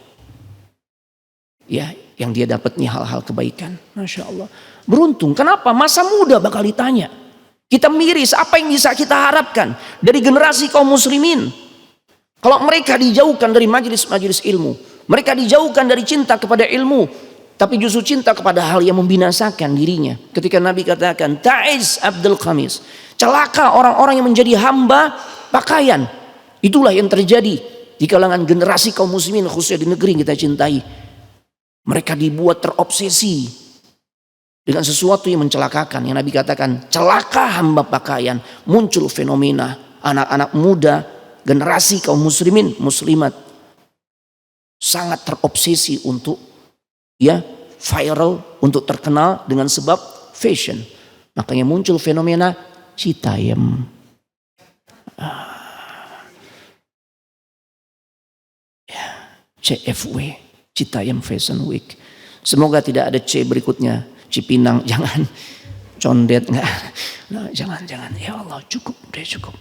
S1: Ya, yang dia dapat nih hal-hal kebaikan. Masya Allah. Beruntung. Kenapa? Masa muda bakal ditanya. Kita miris apa yang bisa kita harapkan dari generasi kaum muslimin. Kalau mereka dijauhkan dari majelis-majelis ilmu. Mereka dijauhkan dari cinta kepada ilmu. Tapi justru cinta kepada hal yang membinasakan dirinya. Ketika Nabi katakan, Ta'iz Abdul Khamis. Celaka orang-orang yang menjadi hamba pakaian. Itulah yang terjadi di kalangan generasi kaum muslimin khususnya di negeri yang kita cintai. Mereka dibuat terobsesi dengan sesuatu yang mencelakakan. Yang Nabi katakan, celaka hamba pakaian. Muncul fenomena anak-anak muda, generasi kaum muslimin, muslimat sangat terobsesi untuk viral, untuk terkenal dengan sebab fashion. Makanya muncul fenomena Citayam. CFW, Citayam Fashion Week. Semoga tidak ada C berikutnya, Cipinang, jangan. Condet, enggak. Nah, jangan. Ya Allah, cukup, udah cukup.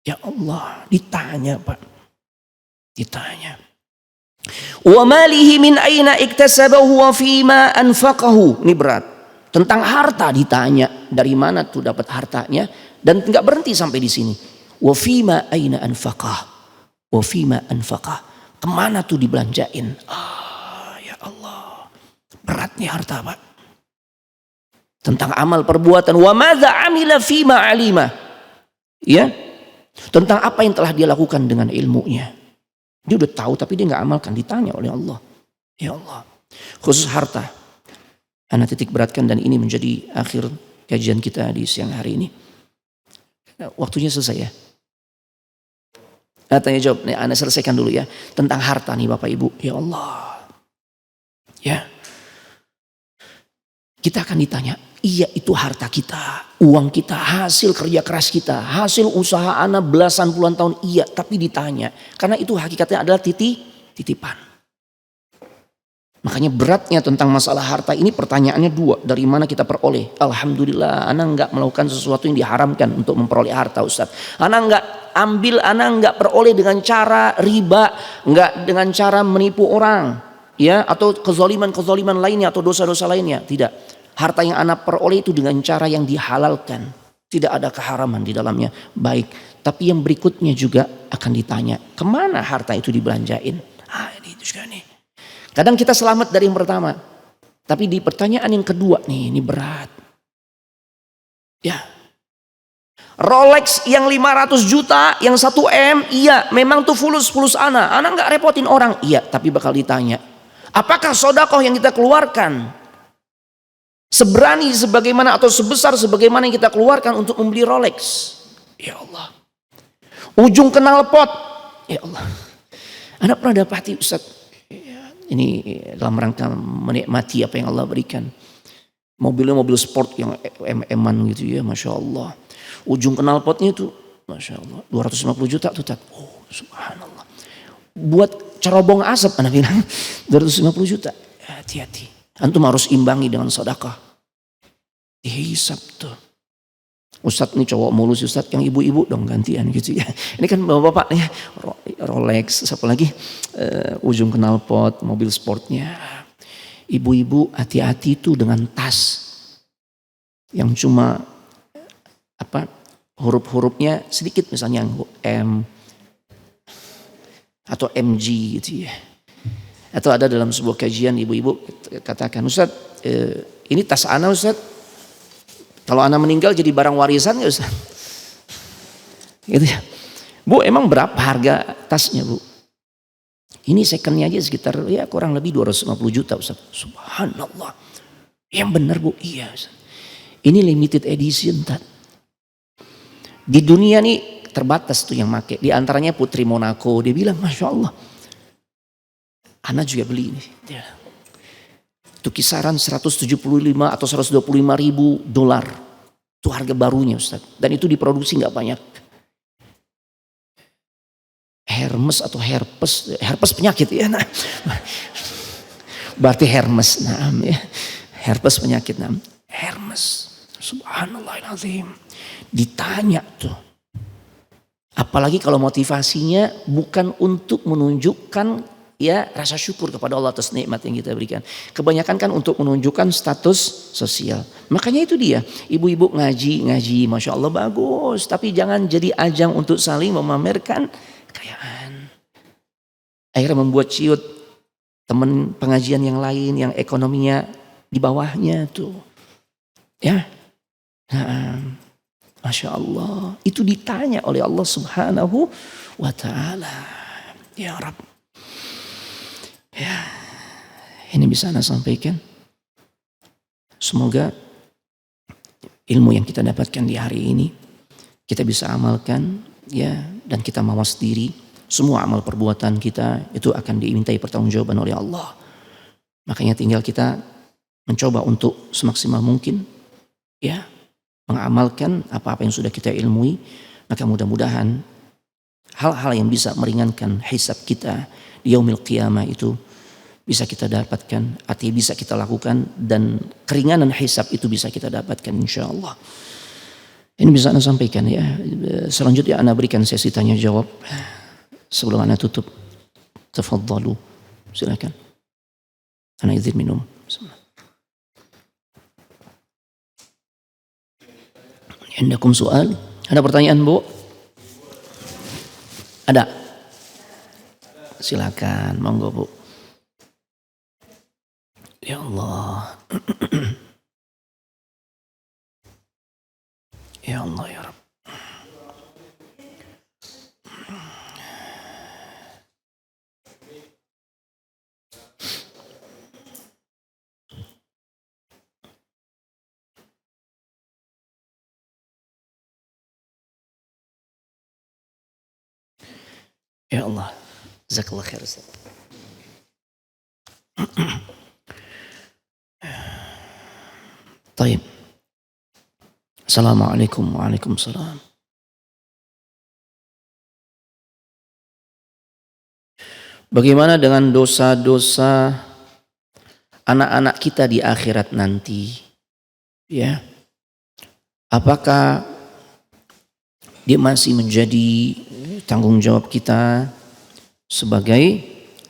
S1: Ya Allah, ditanya Pak. Ditanya. Wa malihi min aina iktasabahu wa fima anfaqahu. Ini berat. Tentang harta ditanya, dari mana tuh dapat hartanya, dan enggak berhenti sampai di sini. Wa fima aina anfaqah. Wa fima anfaqah. Kemana tuh dibelanjain? Ya Allah. Beratnya harta Pak. Tentang amal perbuatan. Wa madza amila fima alima. Ya. Tentang apa yang telah dia lakukan dengan ilmunya. Dia udah tahu tapi dia nggak amalkan, ditanya oleh Allah. Ya Allah. Khusus harta. Anak titik beratkan dan ini menjadi akhir kajian kita di siang hari ini. Waktunya selesai ya. Tanya jawab, nih Anda selesaikan dulu ya. Tentang harta nih Bapak Ibu. Ya Allah. Ya. Kita akan ditanya, iya itu harta kita. Uang kita, hasil kerja keras kita. Hasil usaha Anda belasan puluhan tahun. Iya, tapi ditanya. Karena itu hakikatnya adalah titipan. Makanya beratnya tentang masalah harta ini pertanyaannya 2. Dari mana kita peroleh? Alhamdulillah Anda enggak melakukan sesuatu yang diharamkan untuk memperoleh harta Ustaz. Anda enggak ambil, Anda enggak peroleh dengan cara riba. Enggak dengan cara menipu orang. Ya, atau kezaliman lainnya atau dosa-dosa lainnya. Tidak. Harta yang Anda peroleh itu dengan cara yang dihalalkan. Tidak ada keharaman di dalamnya. Baik. Tapi yang berikutnya juga akan ditanya. Kemana harta itu dibelanjain? Ini juga nih. Kadang kita selamat dari yang pertama. Tapi di pertanyaan yang kedua nih, ini berat. Ya. Rolex yang 500 juta, yang 1 M, iya memang tuh fulus ana. Ana nggak repotin orang, iya, tapi bakal ditanya. Apakah sedekah yang kita keluarkan seberani sebagaimana atau sebesar sebagaimana yang kita keluarkan untuk membeli Rolex? Ya Allah. Ujung knalpot, ya Allah. Ana pernah dapati Ustaz, ini dalam rangka menikmati apa yang Allah berikan. Mobilnya mobil sport yang MM-an gitu ya, Masya Allah. Ujung knalpotnya itu, Masya Allah, 250 juta tuh. Oh subhanallah. Buat cerobong asap, anak bilang 250 juta. Hati-hati. Antum harus imbangi dengan sedekah. Dihisap tuh. Ustadz nih cowok mulus, Ustadz yang ibu-ibu dong gantian gitu ya. Ini kan bapak-bapak nih, Rolex, apa lagi, ujung knalpot, mobil sportnya. Ibu-ibu hati-hati tuh dengan tas yang cuma apa huruf-hurufnya sedikit, misalnya M atau MG gitu ya. Atau ada dalam sebuah kajian ibu-ibu katakan, Ustadz ini tas ana Ustadz, kalau ana meninggal jadi barang warisan ya Ustadz. Gitu ya. Bu, emang berapa harga tasnya Bu? Ini secondnya aja sekitar ya kurang lebih 250 juta Ustaz. Subhanallah. Yang benar Bu, iya Ustaz. Ini limited edition Tad. Di dunia nih terbatas tuh yang make. Di antaranya Putri Monaco. Dia bilang Masya Allah. Ana juga beli ini. Itu kisaran 175 atau 125 ribu dolar. Itu harga barunya Ustaz. Dan itu diproduksi gak banyak. Hermes atau herpes penyakit ya. Nah. Berarti Hermes, nah ya. Herpes penyakit, nah. Hermes, subhanallahilazim. Ditanya tuh. Apalagi kalau motivasinya bukan untuk menunjukkan ya rasa syukur kepada Allah atas nikmat yang kita berikan. Kebanyakan kan untuk menunjukkan status sosial. Makanya itu dia, ibu-ibu ngaji, Masya Allah bagus. Tapi jangan jadi ajang untuk saling memamerkan kekayaan. Akhirnya membuat ciut teman pengajian yang lain yang ekonominya di bawahnya tuh. Ya. Nah, Masya Allah. Itu ditanya oleh Allah Subhanahu wa ta'ala. Ya Rabb. Ya. Ini bisa Anda sampaikan. Semoga ilmu yang kita dapatkan di hari ini kita bisa amalkan ya, dan kita mawas diri. Semua amal perbuatan kita itu akan dimintai pertanggungjawaban oleh Allah. Makanya tinggal kita mencoba untuk semaksimal mungkin ya mengamalkan apa-apa yang sudah kita ilmui. Maka mudah-mudahan hal-hal yang bisa meringankan hisab kita di yaumil qiyamah itu bisa kita dapatkan, artinya bisa kita lakukan, dan keringanan hisab itu bisa kita dapatkan insyaallah. Ini bisa Anda sampaikan ya. Selanjutnya Anda berikan sesi tanya jawab. Sebelum Anda tutup, tafadhalu. Silakan. Anda izin minum. Indakum soal? Ada pertanyaan Bu? Ada? Silakan, monggo Bu. Ya Allah. Ya Allah ya Rabb. Ya Allah. Jazakallah khair Ustaz. Taib. Assalamualaikum waalaikumsalam. Bagaimana dengan dosa-dosa anak-anak kita di akhirat nanti? Ya. Apakah dia masih menjadi tanggung jawab kita sebagai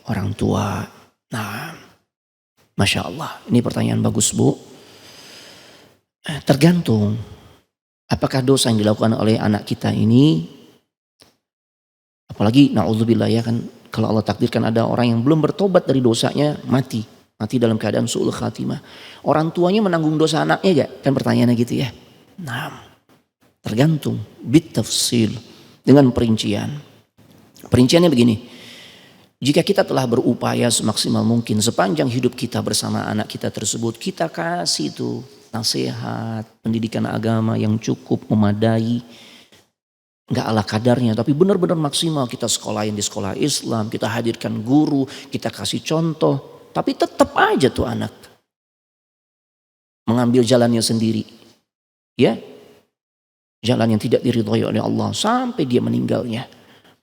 S1: orang tua? Nah, Masya Allah, ini pertanyaan bagus Bu. Tergantung. Apakah dosa yang dilakukan oleh anak kita ini, apalagi na'udzubillah ya kan, kalau Allah takdirkan ada orang yang belum bertobat dari dosanya mati. Mati dalam keadaan su'ul khatimah. Orang tuanya menanggung dosa anaknya gak? Kan pertanyaannya gitu ya. Nah, tergantung. Bitafsil. Dengan perincian. Perinciannya begini. Jika kita telah berupaya semaksimal mungkin sepanjang hidup kita bersama anak kita tersebut, kita kasih itu nasihat, pendidikan agama yang cukup memadai. Gak ala kadarnya, tapi benar-benar maksimal. Kita sekolahin di sekolah Islam, kita hadirkan guru, kita kasih contoh. Tapi tetap aja tuh anak mengambil jalannya sendiri. Ya, jalan yang tidak diridhoi oleh Allah sampai dia meninggalnya.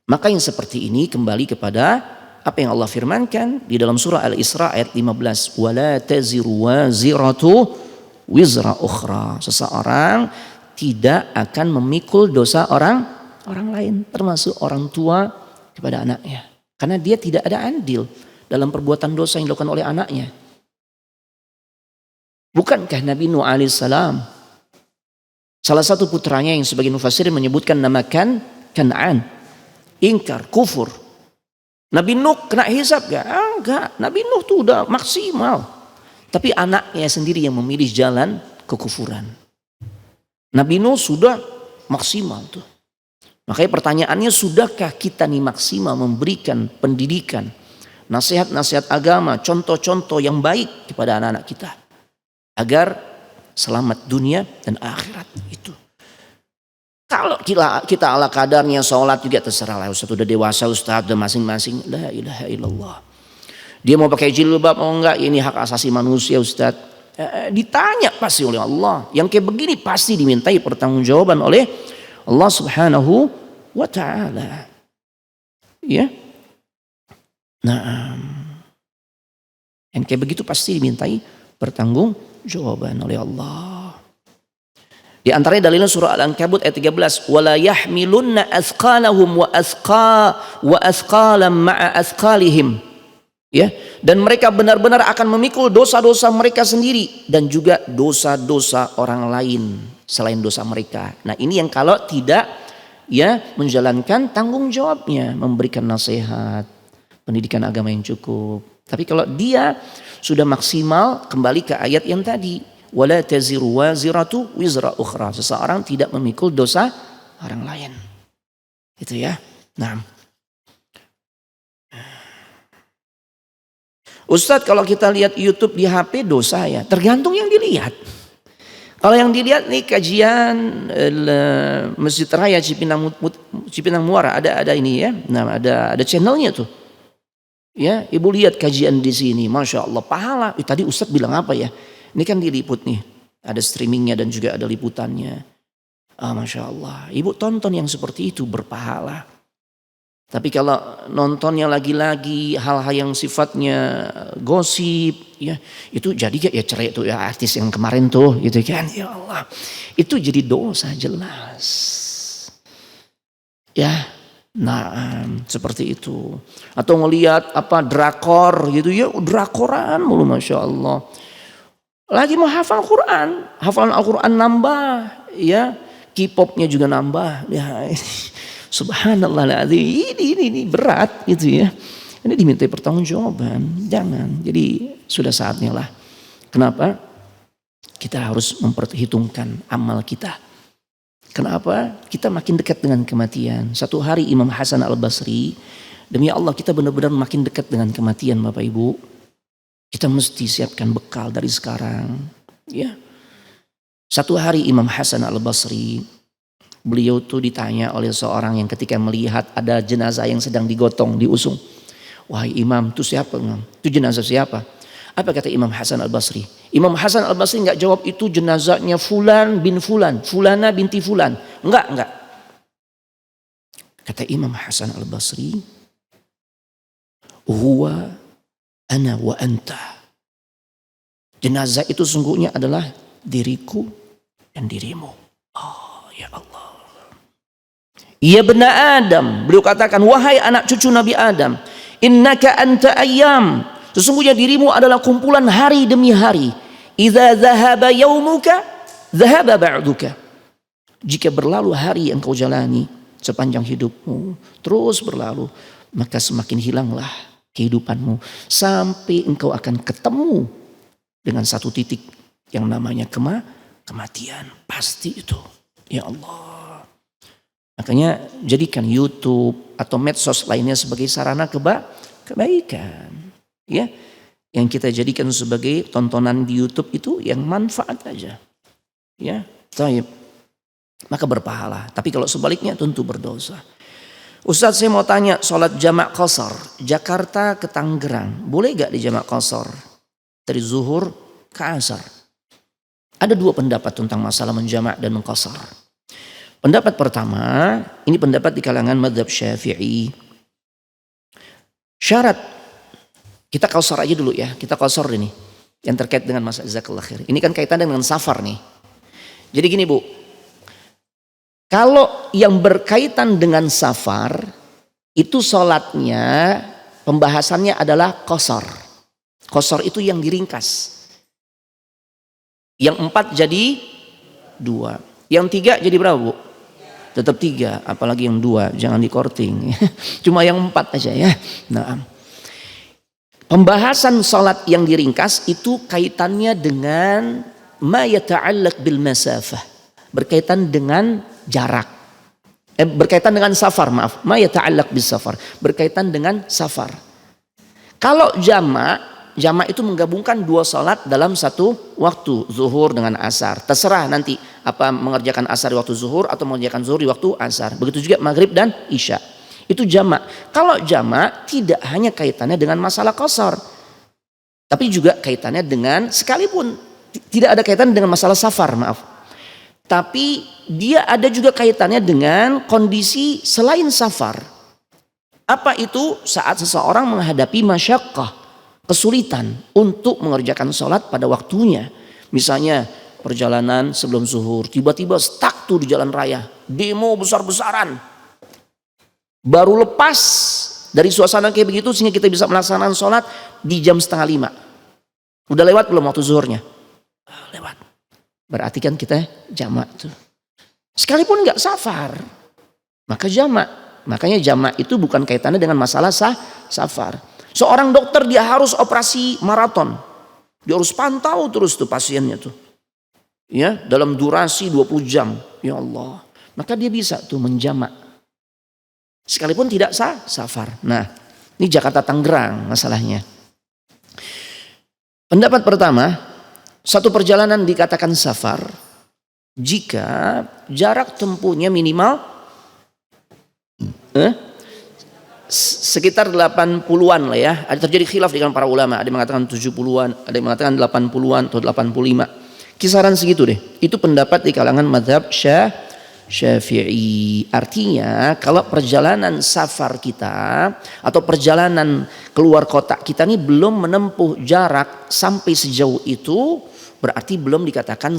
S1: Maka yang seperti ini kembali kepada apa yang Allah firmankan di dalam surah Al-Isra ayat 15. Wala taziru waziratu wizra ukhra. Seseorang tidak akan memikul dosa orang lain, termasuk orang tua kepada anaknya. Karena dia tidak ada andil dalam perbuatan dosa yang dilakukan oleh anaknya. Bukankah Nabi Nuh alaihissalam salah satu putranya yang sebagian mufassirin menyebutkan nama Kan'an, ingkar, kufur. Nabi Nuh kena hisab gak? Enggak, Nabi Nuh tuh udah maksimal. Tapi anaknya sendiri yang memilih jalan kekufuran. Nabi Nuh sudah maksimal tuh. Makanya pertanyaannya, sudahkah kita nih maksimal memberikan pendidikan, nasihat-nasihat agama, contoh-contoh yang baik kepada anak-anak kita agar selamat dunia dan akhirat itu. Kalau kita ala kadarnya sholat juga terserah lah. Ustaz udah dewasa, Ustaz udah masing-masing. La ilaha illallah. Dia mau pakai jilbab mau enggak? Ini hak asasi manusia, Ustaz. Ditanya pasti oleh Allah. Yang kayak begini pasti dimintai pertanggungjawaban oleh Allah Subhanahu wa ta'ala. Ya. Nah, yang kayak begitu pasti dimintai pertanggungjawaban oleh Allah. Di antaranya dalilnya surah Al-Ankabut ayat 13, wala yahmilunna asqalahum wa asqalam ma'a asqalihim. Ya, dan mereka benar-benar akan memikul dosa-dosa mereka sendiri dan juga dosa-dosa orang lain selain dosa mereka. Nah, ini yang kalau tidak ya menjalankan tanggung jawabnya, memberikan nasihat, pendidikan agama yang cukup. Tapi kalau dia sudah maksimal, kembali ke ayat yang tadi, wala taziru waziratu wizra ukhra. Seseorang tidak memikul dosa orang lain. Itu ya. Nah, Ustadz, kalau kita lihat YouTube di HP dosa ya, tergantung yang dilihat. Kalau yang dilihat nih kajian Masjid Raya Cipinang Muara, ada ini ya. Nah, ada channelnya tuh. Ya, ibu lihat kajian di sini, masya Allah, pahala. Tadi Ustadz bilang apa ya? Ini kan diliput nih, ada streamingnya dan juga ada liputannya. Masya Allah, ibu tonton yang seperti itu berpahala. Tapi kalau nontonnya lagi-lagi hal-hal yang sifatnya gosip, ya itu jadi ya cerai tuh ya artis yang kemarin tuh, gitu kan? Ya Allah, itu jadi dosa jelas. Ya. Nah, seperti itu. Atau ngelihat apa drakor gitu ya, drakoran mulu masya Allah. Lagi mau hafal Quran, hafalan Al-Quran nambah, ya K-popnya juga nambah. Ya, subhanallah, ini berat gitu ya. Ini dimintai pertanggungjawaban. Jangan. Jadi sudah saatnya lah. Kenapa? Kita harus memperhitungkan amal kita. Kenapa? Kita makin dekat dengan kematian. Satu hari Imam Hasan Al-Basri, demi Allah kita benar-benar makin dekat dengan kematian Bapak Ibu. Kita mesti siapkan bekal dari sekarang. Ya. Satu hari Imam Hasan Al-Basri, beliau tuh ditanya oleh seorang yang ketika melihat ada jenazah yang sedang digotong, diusung. Wahai Imam, itu siapa? Itu jenazah siapa? Apa kata Imam Hasan Al-Basri? Imam Hasan Al-Basri enggak jawab itu jenazahnya Fulan bin Fulan, Fulana binti Fulan. Enggak. Kata Imam Hasan Al-Basri, huwa ana wa anta. Jenazah itu sungguhnya adalah diriku dan dirimu. Oh ya Allah. Ya bena Adam, beliau katakan, wahai anak cucu Nabi Adam, innaka anta ayyam. Sesungguhnya dirimu adalah kumpulan hari demi hari. Idza dhahaba yaumuka, dhahaba ba'duka. Jika berlalu hari yang kau jalani sepanjang hidupmu, terus berlalu, maka semakin hilanglah kehidupanmu sampai engkau akan ketemu dengan satu titik yang namanya kematian. Pasti itu. Ya Allah. Makanya jadikan YouTube atau medsos lainnya sebagai sarana kebaikan. Ya. Yang kita jadikan sebagai tontonan di YouTube itu yang manfaat aja. Ya. Taib. Maka berpahala. Tapi kalau sebaliknya tentu berdosa. Ustadz, saya mau tanya, sholat jamak qasar Jakarta ke Tangerang boleh gak di jamak qasar dari zuhur ke asar? Ada dua pendapat tentang masalah menjamak dan mengqasar. Pendapat pertama, ini pendapat di kalangan mazhab Syafi'i. Syarat, kita qasar aja dulu ya, kita qasar ini yang terkait dengan masalah jazakallah khair. Ini kan kaitannya dengan safar nih. Jadi gini Bu, kalau yang berkaitan dengan safar, itu sholatnya, pembahasannya adalah qasar. Qasar itu yang diringkas. Yang 4 jadi 2. Yang 3 jadi berapa Bu? Tetap 3, apalagi yang 2, jangan dikorting. Cuma yang 4 aja ya. Nah, pembahasan sholat yang diringkas itu kaitannya dengan ma yata'allaq bil masafah. Berkaitan dengan jarak. Berkaitan dengan safar, maaf. Ma yata'allaq bis safar. Berkaitan dengan safar. Kalau jamak itu menggabungkan dua salat dalam satu waktu, zuhur dengan asar. Terserah nanti apa mengerjakan asar di waktu zuhur atau mengerjakan zuhur di waktu asar. Begitu juga maghrib dan isya. Itu jamak. Kalau jamak tidak hanya kaitannya dengan masalah qasar, tapi juga kaitannya dengan, sekalipun tidak ada kaitan dengan masalah safar, maaf. Tapi dia ada juga kaitannya dengan kondisi selain safar. Apa itu? Saat seseorang menghadapi masyaqqah, kesulitan untuk mengerjakan sholat pada waktunya. Misalnya perjalanan sebelum zuhur, tiba-tiba stuck tuh di jalan raya, demo besar-besaran. Baru lepas dari suasana kayak begitu sehingga kita bisa melaksanakan sholat di jam 4:30. Udah lewat belum waktu zuhurnya? Lewat. Berarti kan kita jamak tuh. Sekalipun nggak safar, maka jamak. Makanya jamak itu bukan kaitannya dengan masalah safar. Seorang dokter dia harus operasi maraton. Dia harus pantau terus tuh pasiennya tuh. Ya, dalam durasi 20 jam. Ya Allah. Maka dia bisa tuh menjamak. Sekalipun tidak safar. Nah, ini Jakarta Tangerang masalahnya. Pendapat pertama, satu perjalanan dikatakan safar jika jarak tempuhnya minimal sekitar 80-an lah ya. Ada terjadi khilaf dengan para ulama, ada yang mengatakan 70-an, ada yang mengatakan 80-an atau 85. Kisaran segitu deh. Itu pendapat di kalangan mazhab Syafi'i. Artinya kalau perjalanan safar kita atau perjalanan keluar kota kita ini belum menempuh jarak sampai sejauh itu, berarti belum dikatakan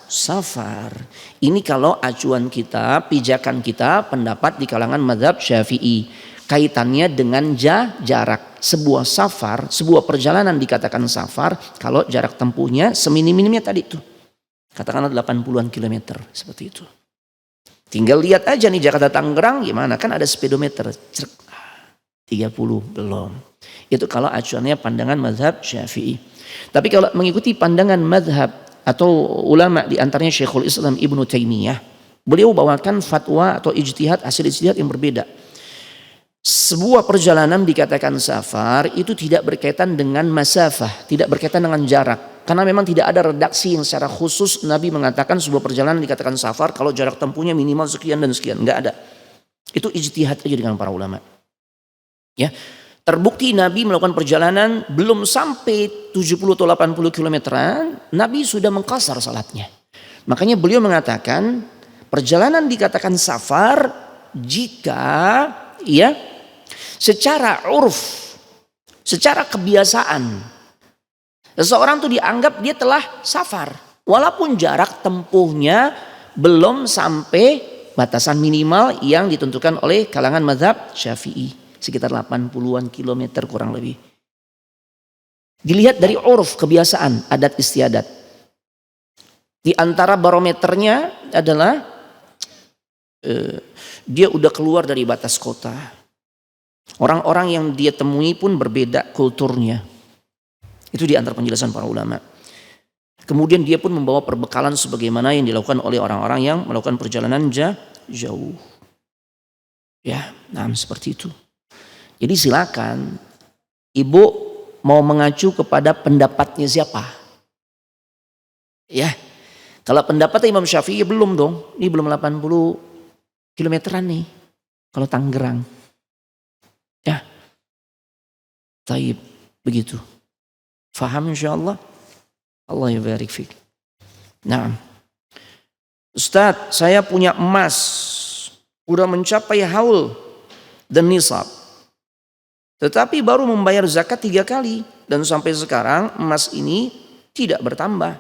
S1: safar. Ini kalau acuan kita, pijakan kita, pendapat di kalangan mazhab Syafi'i. Kaitannya dengan jarak. Sebuah safar, sebuah perjalanan dikatakan safar kalau jarak tempuhnya seminim-minimnya tadi itu. Katakanlah 80-an kilometer, seperti itu. Tinggal lihat aja nih Jakarta Tangerang gimana, kan ada speedometer. 30 belum. Itu kalau acuannya pandangan mazhab Syafi'i. Tapi kalau mengikuti pandangan mazhab atau ulama di antaranya Syekhul Islam Ibnu Taimiyah, beliau bawakan fatwa atau ijtihad, hasil ijtihad yang berbeda. Sebuah perjalanan dikatakan safar itu tidak berkaitan dengan masafah, tidak berkaitan dengan jarak. Karena memang tidak ada redaksi yang secara khusus Nabi mengatakan sebuah perjalanan dikatakan safar kalau jarak tempuhnya minimal sekian dan sekian, enggak ada. Itu ijtihad aja dengan para ulama. Ya. Terbukti Nabi melakukan perjalanan belum sampai 70 atau 80 kilometeran, Nabi sudah mengqasar salatnya. Makanya beliau mengatakan perjalanan dikatakan safar jika ya secara urf, secara kebiasaan seseorang itu dianggap dia telah safar walaupun jarak tempuhnya belum sampai batasan minimal yang ditentukan oleh kalangan mazhab Syafi'i. Sekitar 80-an kilometer kurang lebih. Dilihat dari uruf, kebiasaan, adat istiadat. Di antara barometernya adalah dia udah keluar dari batas kota. Orang-orang yang dia temui pun berbeda kulturnya. Itu di antara penjelasan para ulama. Kemudian dia pun membawa perbekalan sebagaimana yang dilakukan oleh orang-orang yang melakukan perjalanan jauh. Ya, nah seperti itu. Jadi silakan ibu mau mengacu kepada pendapatnya siapa. Ya, kalau pendapatnya Imam Syafi'i ya belum dong. Ini belum 80 kilometeran nih. Kalau Tangerang. Ya, taib begitu. Faham insyaallah. Allah yabarik fiik. Nah, Ustadz, saya punya emas udah mencapai haul dan nisab, tetapi baru membayar zakat 3 kali dan sampai sekarang emas ini tidak bertambah.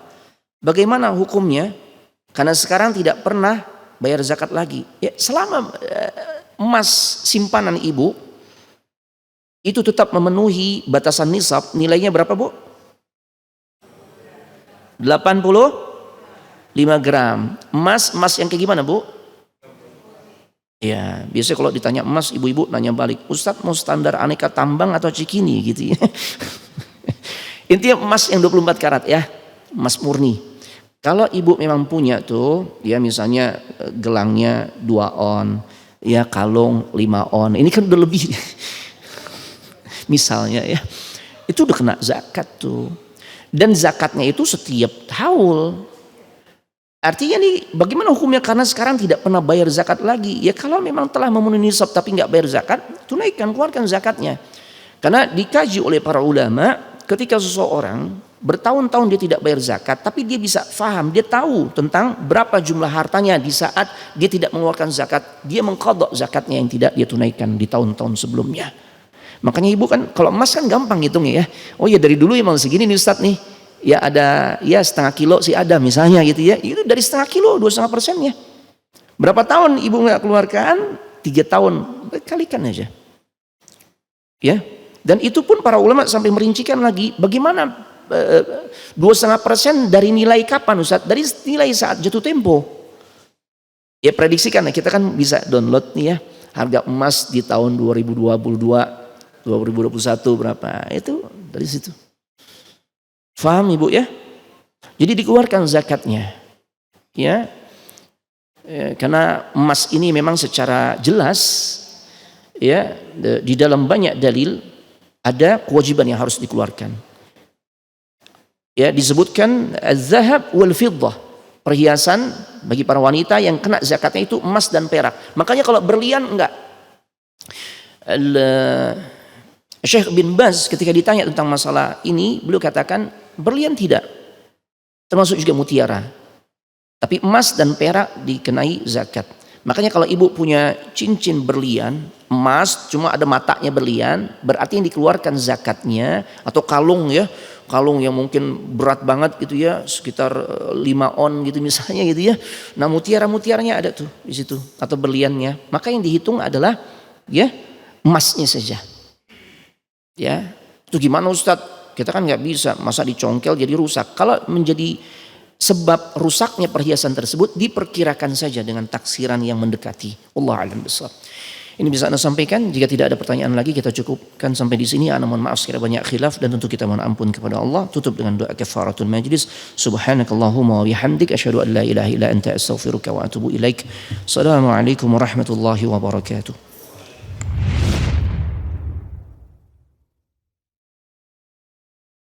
S1: Bagaimana hukumnya? Karena sekarang tidak pernah bayar zakat lagi. Ya, selama emas simpanan ibu itu tetap memenuhi batasan nisab, nilainya berapa Bu? 85 gram. Emas yang kayak gimana Bu? Ya, biasanya kalau ditanya emas, ibu-ibu nanya balik, Ustadz mau standar aneka tambang atau cikini gitu ya. Intinya emas yang 24 karat ya, emas murni. Kalau ibu memang punya tuh, ya misalnya gelangnya 2 on, ya kalung 5 on, ini kan udah lebih. Misalnya ya, itu udah kena zakat tuh. Dan zakatnya itu setiap haul. Artinya nih bagaimana hukumnya karena sekarang tidak pernah bayar zakat lagi. Ya kalau memang telah memenuhi nisab tapi nggak bayar zakat, tunaikan, keluarkan zakatnya. Karena dikaji oleh para ulama ketika seseorang bertahun-tahun dia tidak bayar zakat tapi dia bisa faham, dia tahu tentang berapa jumlah hartanya di saat dia tidak mengeluarkan zakat, dia mengqadha zakatnya yang tidak dia tunaikan di tahun-tahun sebelumnya. Makanya ibu kan kalau emas kan gampang hitungnya ya. Oh ya dari dulu emang segini nih Ustadz nih. Ya ada ya setengah kilo sih ada misalnya gitu ya. Itu dari setengah kilo 2,5%-nya. Berapa tahun ibu nggak keluarkan? 3 tahun. Kalikan aja. Ya. Dan itu pun para ulama sampai merincikan lagi bagaimana 2,5% dari nilai kapan Ustadz? Dari nilai saat jatuh tempo. Ya prediksikan kita kan bisa download nih ya. Harga emas di tahun 2022 2021 berapa, itu dari situ. Faham ibu ya? Jadi dikeluarkan zakatnya. Ya, karena emas ini memang secara jelas ya di dalam banyak dalil ada kewajiban yang harus dikeluarkan. Ya disebutkan az-zahab wal fiddah, perhiasan bagi para wanita yang kena zakatnya itu emas dan perak. Makanya kalau berlian enggak. Syekh bin Baz ketika ditanya tentang masalah ini, beliau katakan berlian tidak, termasuk juga mutiara. Tapi emas dan perak dikenai zakat. Makanya kalau ibu punya cincin berlian, emas cuma ada matanya berlian, berarti yang dikeluarkan zakatnya, atau kalung ya, kalung yang mungkin berat banget gitu ya, sekitar 5 on gitu misalnya gitu ya. Nah mutiaranya ada tuh di situ, atau berliannya. Maka yang dihitung adalah ya emasnya saja. Ya, itu gimana Ustadz? Kita kan nggak bisa, masa dicongkel jadi rusak. Kalau menjadi sebab rusaknya perhiasan tersebut, diperkirakan saja dengan taksiran yang mendekati. Allah a'lam bishawab. Ini bisa Anda sampaikan. Jika tidak ada pertanyaan lagi, kita cukupkan sampai di sini. Ana mohon maaf sekiranya banyak khilaf dan tentu kita mohon ampun kepada Allah. Tutup dengan doa kafaratul majlis. Subhanakallahumma wa bihamdik asyhadu an la ilaha illa anta astaghfiruka wa atubu ilaik. Assalamualaikum warahmatullahi wabarakatuh.